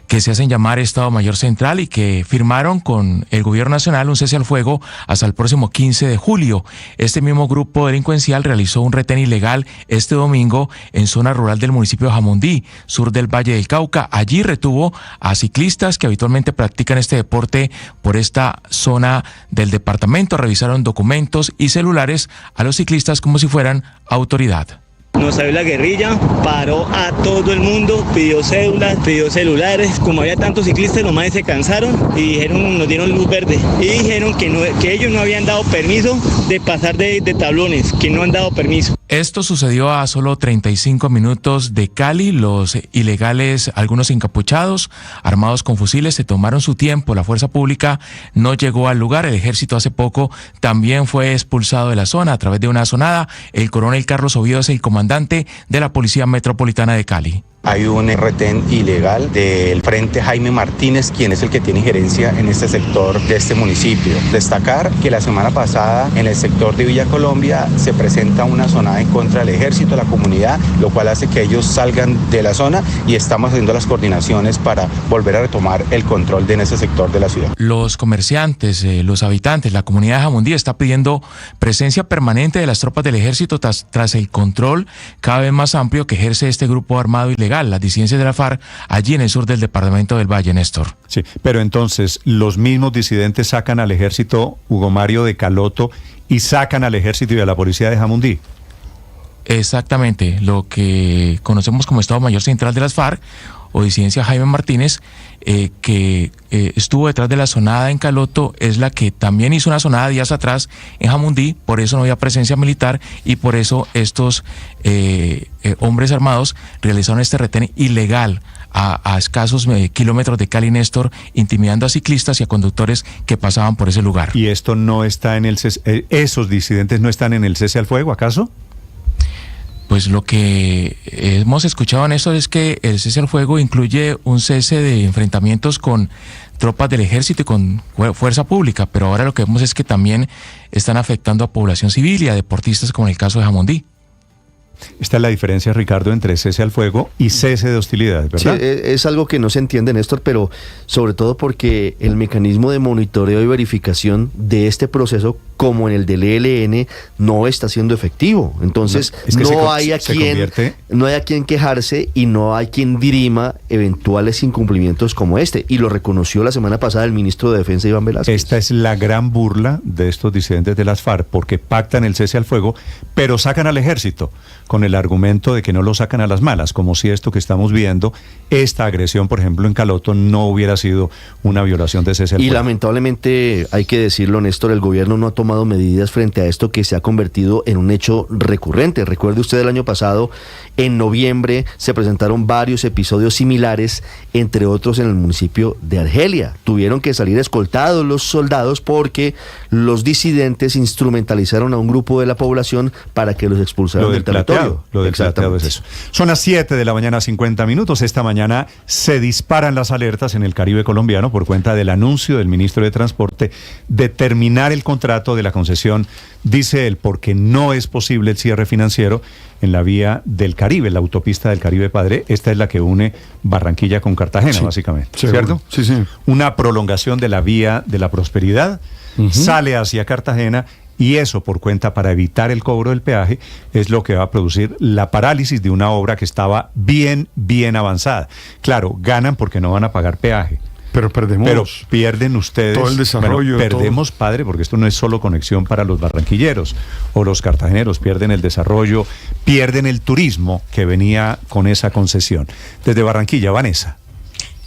que se hacen llamar Estado Mayor Central y que firmaron con el gobierno nacional un cese al fuego hasta el próximo 15 de julio. Este mismo grupo delincuencial realizó un retén ilegal este domingo en zona rural del municipio de Jamundí, sur del Valle del Cauca. Allí retuvo a ciclistas que habitualmente practican este deporte por esta zona del departamento. Revisaron documentos y celulares a los ciclistas como si fueran autoridad. Nos salió la guerrilla, paró a todo el mundo, pidió cédulas, pidió celulares. Como había tantos ciclistas, los manes se cansaron y dijeron, nos dieron luz verde. Y dijeron que ellos no habían dado permiso de pasar de tablones, que no han dado permiso. Esto sucedió a solo 35 minutos de Cali. Los ilegales, algunos encapuchados, armados con fusiles, se tomaron su tiempo. La fuerza pública no llegó al lugar. El ejército hace poco también fue expulsado de la zona a través de una sonada. El coronel Carlos Oviedo es el comandante de la Policía Metropolitana de Cali. Hay un retén ilegal del Frente Jaime Martínez, quien es el que tiene injerencia en este sector de este municipio. Destacar que la semana pasada en el sector de Villa Colombia se presenta una sonada en contra del ejército, la comunidad, lo cual hace que ellos salgan de la zona y estamos haciendo las coordinaciones para volver a retomar el control de ese sector de la ciudad. Los comerciantes, los habitantes, la comunidad de Jamundí está pidiendo presencia permanente de las tropas del ejército tras el control cada vez más amplio que ejerce este grupo armado ilegal, las disidencias de la FARC, allí en el sur del departamento del Valle, Néstor. Sí, pero entonces los mismos disidentes sacan al ejército, Hugo Mario, de Caloto y sacan al ejército y a la policía de Jamundí. Exactamente, lo que conocemos como Estado Mayor Central de las FARC o disidencia Jaime Martínez, que estuvo detrás de la sonada en Caloto, es la que también hizo una sonada días atrás en Jamundí. Por eso no había presencia militar y por eso estos hombres armados realizaron este retén ilegal a escasos kilómetros de Cali, Néstor, intimidando a ciclistas y a conductores que pasaban por ese lugar. ¿Y esto no está en el cese, esos disidentes no están en el cese al fuego, acaso? Pues lo que hemos escuchado en esto es que el cese al fuego incluye un cese de enfrentamientos con tropas del ejército y con fuerza pública, pero ahora lo que vemos es que también están afectando a población civil y a deportistas, como en el caso de Jamundí. Esta es la diferencia, Ricardo, entre cese al fuego y cese de hostilidades, ¿verdad? Sí, es algo que no se entiende, Néstor, pero sobre todo porque el mecanismo de monitoreo y verificación de este proceso, como en el del ELN, no está siendo efectivo. Entonces, no hay a quien quejarse y no hay quien dirima eventuales incumplimientos como este. Y lo reconoció la semana pasada el ministro de Defensa, Iván Velázquez. Esta es la gran burla de estos disidentes de las FARC, porque pactan el cese al fuego, pero sacan al ejército, con el argumento de que no lo sacan a las malas, como si esto que estamos viendo, esta agresión, por ejemplo, en Caloto, no hubiera sido una violación de cese al fuego. Y lamentablemente, hay que decirlo, Néstor, el gobierno no ha tomado tomado medidas frente a esto que se ha convertido en un hecho recurrente. Recuerde usted, el año pasado, en noviembre, se presentaron varios episodios similares, entre otros en el municipio de Argelia. Tuvieron que salir escoltados los soldados porque los disidentes instrumentalizaron a un grupo de la población para que los expulsaran del territorio. Lo del plateado es eso. Son las 7 de la mañana, 50 minutos. Esta mañana se disparan las alertas en el Caribe colombiano por cuenta del anuncio del ministro de Transporte de terminar el contrato de la concesión, dice él, porque no es posible el cierre financiero en la vía del Caribe, la autopista del Caribe Padre. Esta es la que une Barranquilla con Cartagena, sí, básicamente, ¿cierto? Sí, sí. Una prolongación de la vía de la Prosperidad, sale hacia Cartagena, y eso, por cuenta, para evitar el cobro del peaje, es lo que va a producir la parálisis de una obra que estaba bien avanzada. Claro, ganan porque no van a pagar peaje. Pero perdemos. Pero pierden ustedes. Todo el desarrollo. Bueno, perdemos, todo. Padre, porque esto no es solo conexión para los barranquilleros o los cartageneros. Pierden el desarrollo, pierden el turismo que venía con esa concesión. Desde Barranquilla, Vanessa.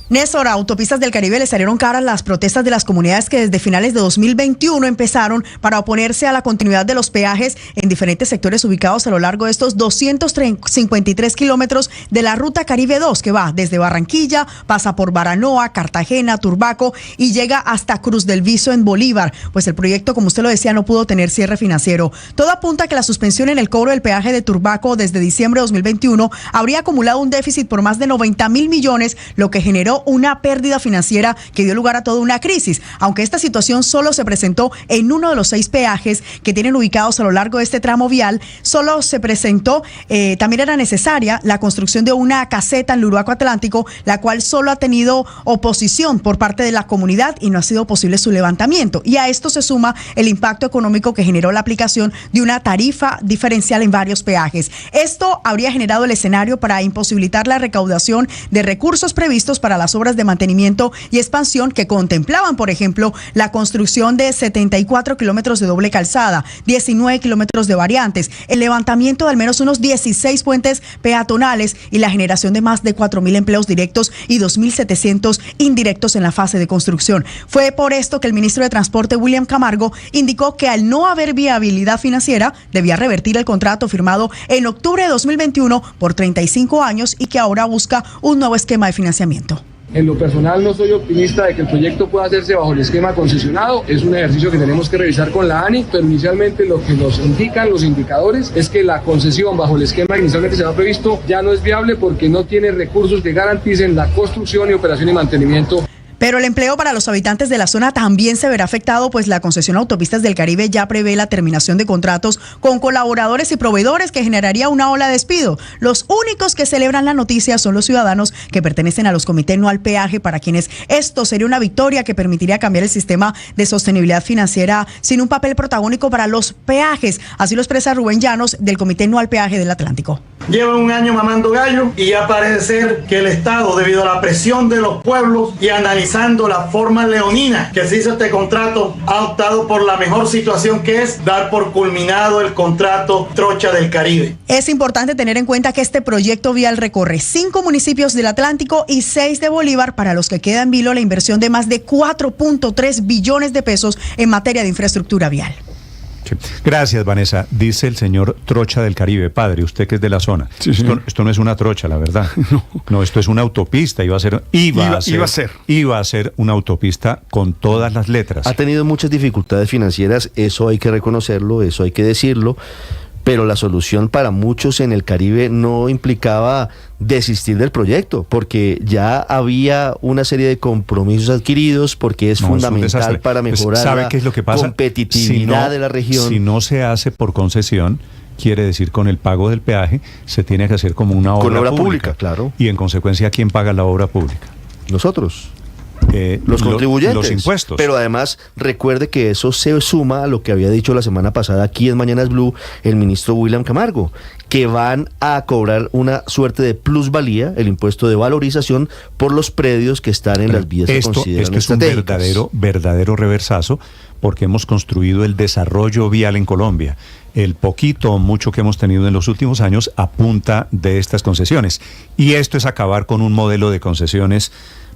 Néstor, a Autopistas del Caribe le salieron caras las protestas de las comunidades que desde finales de 2021 empezaron para oponerse a la continuidad de los peajes en diferentes sectores ubicados a lo largo de estos 253 kilómetros de la Ruta Caribe 2, que va desde Barranquilla, pasa por Baranoa, Cartagena, Turbaco y llega hasta Cruz del Viso en Bolívar. Pues el proyecto, como usted lo decía, no pudo tener cierre financiero. Todo apunta a que la suspensión en el cobro del peaje de Turbaco desde diciembre de 2021 habría acumulado un déficit por más de 90.000 millones, lo que generó una pérdida financiera que dio lugar a toda una crisis. Aunque esta situación solo se presentó en uno de los 6 peajes que tienen ubicados a lo largo de este tramo vial, solo se presentó, también era necesaria la construcción de una caseta en el Uruaco Atlántico, la cual solo ha tenido oposición por parte de la comunidad y no ha sido posible su levantamiento. Y a esto se suma el impacto económico que generó la aplicación de una tarifa diferencial en varios peajes. Esto habría generado el escenario para imposibilitar la recaudación de recursos previstos para las obras de mantenimiento y expansión que contemplaban, por ejemplo, la construcción de 74 kilómetros de doble calzada, 19 kilómetros de variantes, el levantamiento de al menos unos 16 puentes peatonales y la generación de más de 4.000 empleos directos y 2.700 indirectos en la fase de construcción. Fue por esto que el ministro de Transporte, William Camargo, indicó que al no haber viabilidad financiera, debía revertir el contrato firmado en octubre de 2021 por 35 años y que ahora busca un nuevo esquema de financiamiento. En lo personal no soy optimista de que el proyecto pueda hacerse bajo el esquema concesionado. Es un ejercicio que tenemos que revisar con la ANI, pero inicialmente lo que nos indican los indicadores es que la concesión bajo el esquema que inicialmente se había previsto ya no es viable porque no tiene recursos que garanticen la construcción y operación y mantenimiento. Pero el empleo para los habitantes de la zona también se verá afectado, pues la concesión Autopistas del Caribe ya prevé la terminación de contratos con colaboradores y proveedores que generaría una ola de despido. Los únicos que celebran la noticia son los ciudadanos que pertenecen a los comités no al peaje, para quienes esto sería una victoria que permitiría cambiar el sistema de sostenibilidad financiera sin un papel protagónico para los peajes. Así lo expresa Rubén Llanos del Comité No al Peaje del Atlántico. Llevan un año mamando gallo y ya parece ser que el Estado, debido a la presión de los pueblos y analizando la forma leonina que se hizo este contrato, ha optado por la mejor situación, que es dar por culminado el contrato Trocha del Caribe. Es importante tener en cuenta que este proyecto vial recorre 5 municipios del Atlántico y 6 de Bolívar, para los que queda en vilo la inversión de más de 4.3 billones de pesos en materia de infraestructura vial. Sí. Gracias, Vanessa. Dice el señor Trocha del Caribe. Padre, usted que es de la zona. Sí, esto no es una trocha, la verdad. No, esto es una autopista. Iba a ser una autopista con todas las letras. Ha tenido muchas dificultades financieras, eso hay que reconocerlo, eso hay que decirlo. Pero la solución para muchos en el Caribe no implicaba desistir del proyecto, porque ya había una serie de compromisos adquiridos, porque es fundamental para mejorar la competitividad de la región. Si no se hace por concesión, quiere decir con el pago del peaje, se tiene que hacer como una obra pública, claro. Y en consecuencia, ¿quién paga la obra pública? Nosotros. Los contribuyentes, los impuestos. Pero además recuerde que eso se suma a lo que había dicho la semana pasada aquí en Mañanas Blue el ministro William Camargo, que van a cobrar una suerte de plusvalía, el impuesto de valorización, por los predios que están en las vías que consideran estratégicas. Esto es un verdadero reversazo, porque hemos construido el desarrollo vial en Colombia. El poquito o mucho que hemos tenido en los últimos años a punta de estas concesiones. Y esto es acabar con un modelo de concesiones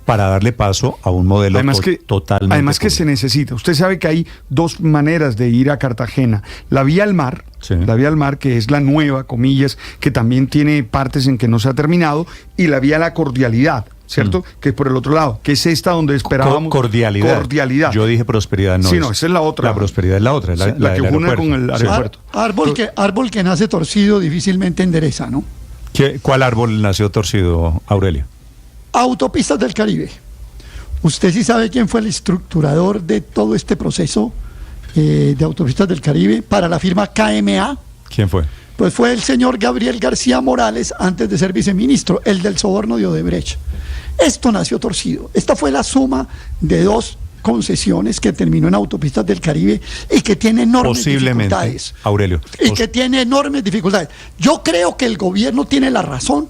para darle paso a un modelo totalmente. Además que se necesita. Usted sabe que hay dos maneras de ir a Cartagena. La vía al mar, que es la nueva, comillas, que también tiene partes en que no se ha terminado, y la vía a la cordialidad, ¿cierto? Que es por el otro lado, que es esta donde esperábamos. Cordialidad. Yo dije prosperidad, no. Sí, no, esa es la otra. La prosperidad es la otra, la que une con el aeropuerto. Árbol que nace torcido difícilmente endereza, ¿no? ¿Cuál árbol nació torcido, Aurelio? Autopistas del Caribe. ¿Usted sí sabe quién fue el estructurador de todo este proceso de Autopistas del Caribe para la firma KMA? ¿Quién fue? Pues fue el señor Gabriel García Morales, antes de ser viceministro, el del soborno de Odebrecht. Esto nació torcido. Esta fue la suma de dos concesiones que terminó en Autopistas del Caribe y que tiene enormes dificultades. Aurelio. Y que tiene enormes dificultades. Yo creo que el gobierno tiene la razón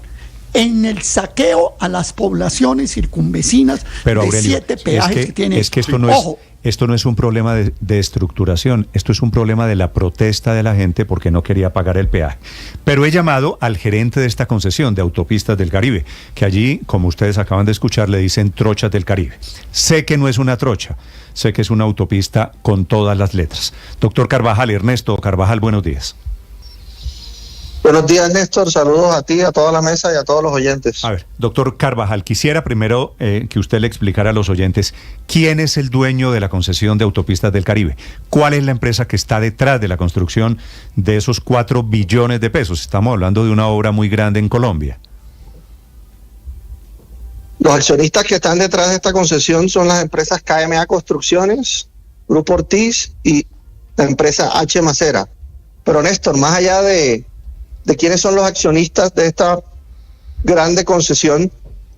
en el saqueo a las poblaciones circunvecinas. Pero, Aurelio, de 7 peajes que tiene. Es que esto no Ojo, esto no es un problema de estructuración, esto es un problema de la protesta de la gente porque no quería pagar el peaje. Pero he llamado al gerente de esta concesión de Autopistas del Caribe, que allí, como ustedes acaban de escuchar, le dicen trochas del Caribe. Sé que no es una trocha, sé que es una autopista con todas las letras. Doctor Carvajal, Ernesto Carvajal, buenos días. Buenos días, Néstor. Saludos a ti, a toda la mesa y a todos los oyentes. A ver, doctor Carvajal, quisiera primero que usted le explicara a los oyentes quién es el dueño de la concesión de Autopistas del Caribe. ¿Cuál es la empresa que está detrás de la construcción de esos 4 billones de pesos? Estamos hablando de una obra muy grande en Colombia. Los accionistas que están detrás de esta concesión son las empresas KMA Construcciones, Grupo Ortiz y la empresa H. Macera. Pero, Néstor, más allá de quiénes son los accionistas de esta grande concesión,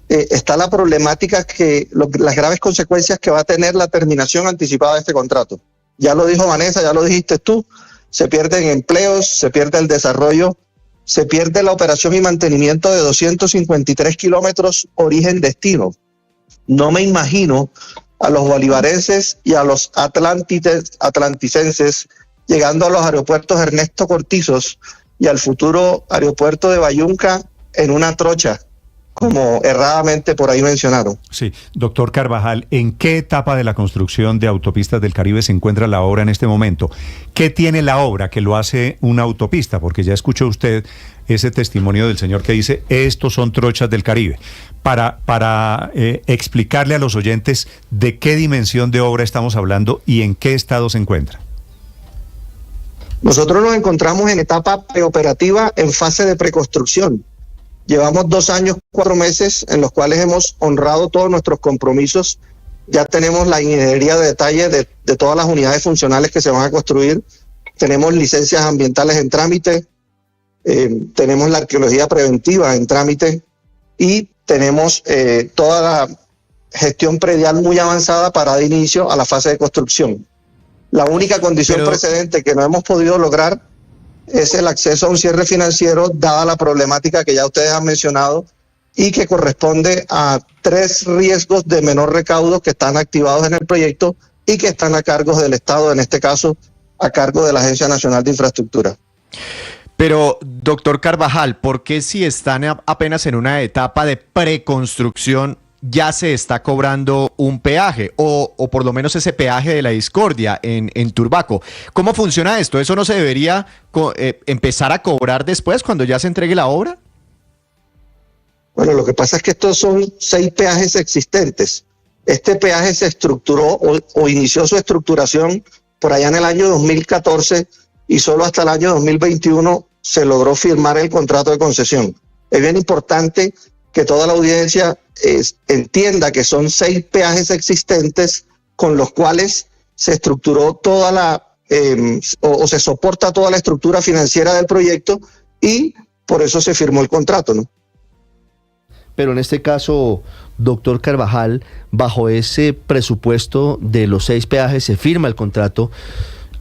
está la problemática las graves consecuencias que va a tener la terminación anticipada de este contrato. Ya lo dijo Vanessa, ya lo dijiste tú, se pierden empleos, se pierde el desarrollo, se pierde la operación y mantenimiento de 253 kilómetros origen-destino. No me imagino a los bolivarenses y a los atlanticenses llegando a los aeropuertos Ernesto Cortizos y al futuro aeropuerto de Bayunca en una trocha, como erradamente por ahí mencionaron. Sí, doctor Carvajal, ¿en qué etapa de la construcción de Autopistas del Caribe se encuentra la obra en este momento? ¿Qué tiene la obra que lo hace una autopista? Porque ya escuchó usted ese testimonio del señor que dice, estos son trochas del Caribe. Para explicarle a los oyentes de qué dimensión de obra estamos hablando y en qué estado se encuentra. Nosotros nos encontramos en etapa preoperativa en fase de preconstrucción. Llevamos 2 años, 4 meses en los cuales hemos honrado todos nuestros compromisos. Ya tenemos la ingeniería de detalle de todas las unidades funcionales que se van a construir. Tenemos licencias ambientales en trámite, tenemos la arqueología preventiva en trámite y tenemos toda la gestión predial muy avanzada para dar inicio a la fase de construcción. La única condición precedente que no hemos podido lograr es el acceso a un cierre financiero, dada la problemática que ya ustedes han mencionado y que corresponde a 3 riesgos de menor recaudo que están activados en el proyecto y que están a cargo del Estado, en este caso a cargo de la Agencia Nacional de Infraestructura. Pero, doctor Carvajal, ¿por qué si están apenas en una etapa de preconstrucción ya se está cobrando un peaje o por lo menos ese peaje de la discordia en Turbaco? ¿Cómo funciona esto? ¿Eso no se debería empezar a cobrar después cuando ya se entregue la obra? Bueno, lo que pasa es que estos son 6 peajes existentes. Este peaje se estructuró o inició su estructuración por allá en el año 2014 y solo hasta el año 2021 se logró firmar el contrato de concesión. Es bien importante que toda la audiencia entienda que son 6 peajes existentes con los cuales se estructuró toda o se soporta toda la estructura financiera del proyecto y por eso se firmó el contrato, ¿no? Pero en este caso, doctor Carvajal, bajo ese presupuesto de los 6 peajes se firma el contrato.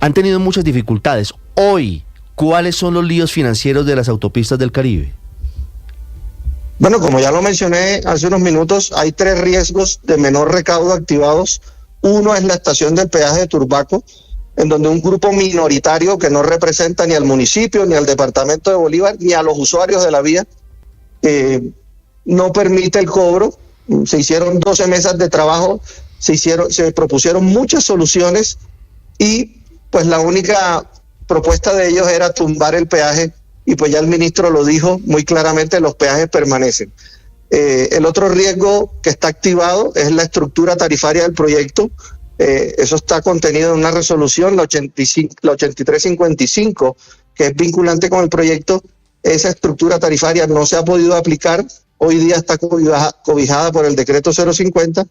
Han tenido muchas dificultades. Hoy, ¿cuáles son los líos financieros de las autopistas del Caribe? Bueno, como ya lo mencioné hace unos minutos, hay 3 riesgos de menor recaudo activados. Uno es la estación del peaje de Turbaco, en donde un grupo minoritario que no representa ni al municipio, ni al departamento de Bolívar, ni a los usuarios de la vía, no permite el cobro Se hicieron 12 mesas de trabajo, se propusieron muchas soluciones y pues la única propuesta de ellos era tumbar el peaje y pues ya el ministro lo dijo muy claramente, los peajes permanecen. El otro riesgo que está activado es la estructura tarifaria del proyecto. Eso está contenido en una resolución, la 8355, que es vinculante con el proyecto. Esa estructura tarifaria no se ha podido aplicar, hoy día está cobijada por el decreto 050.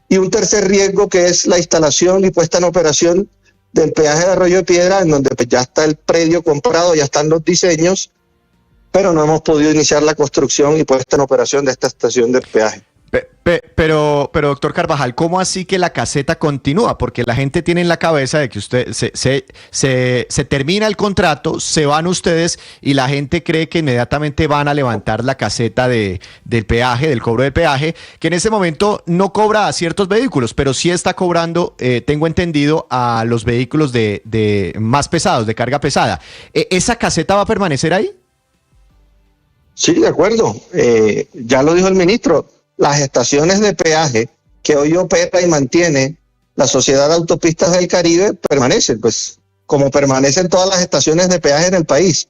Y un tercer riesgo que es la instalación y puesta en operación del peaje de Arroyo de Piedra, en donde pues ya está el predio comprado, ya están los diseños, pero no hemos podido iniciar la construcción y puesta en operación de esta estación de peaje. Pero doctor Carvajal, ¿cómo así que la caseta continúa? Porque la gente tiene en la cabeza de que usted se termina el contrato, se van ustedes y la gente cree que inmediatamente van a levantar la caseta del peaje, del cobro del peaje, que en ese momento no cobra a ciertos vehículos, pero sí está cobrando, tengo entendido, a los vehículos de más pesados, de carga pesada. ¿Esa caseta va a permanecer ahí? Sí, de acuerdo. Ya lo dijo el ministro. Las estaciones de peaje que hoy opera y mantiene la Sociedad de Autopistas del Caribe permanecen, pues como permanecen todas las estaciones de peaje en el país.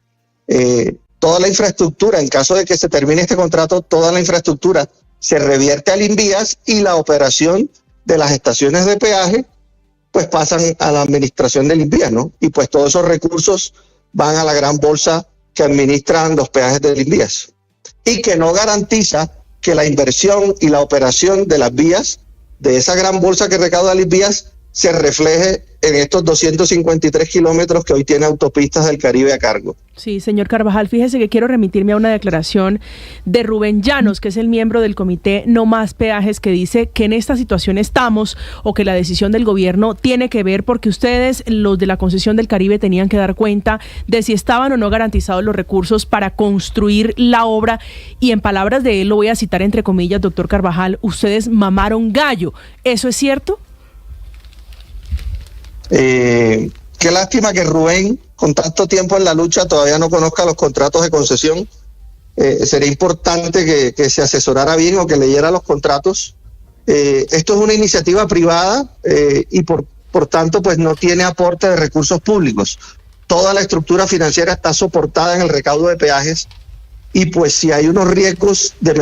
Toda la infraestructura, en caso de que se termine este contrato, toda la infraestructura se revierte al Invías y la operación de las estaciones de peaje pues pasan a la administración del Invías, ¿no? Y pues todos esos recursos van a la gran bolsa que administran los peajes del Invías y que no garantiza que la inversión y la operación de las vías, de esa gran bolsa que recauda las vías, se refleje en estos 253 kilómetros que hoy tiene Autopistas del Caribe a cargo. Sí, señor Carvajal, fíjese que quiero remitirme a una declaración de Rubén Llanos, que es el miembro del comité No Más Peajes, que dice que en esta situación estamos o que la decisión del gobierno tiene que ver porque ustedes, los de la concesión del Caribe, tenían que dar cuenta de si estaban o no garantizados los recursos para construir la obra y en palabras de él, lo voy a citar entre comillas, doctor Carvajal, ustedes mamaron gallo. ¿Eso es cierto? Qué lástima que Rubén, con tanto tiempo en la lucha, todavía no conozca los contratos de concesión. Sería importante que se asesorara bien o que leyera los contratos. Esto es una iniciativa privada y por tanto pues no tiene aporte de recursos públicos. Toda la estructura financiera está soportada en el recaudo de peajes y pues si hay unos riesgos de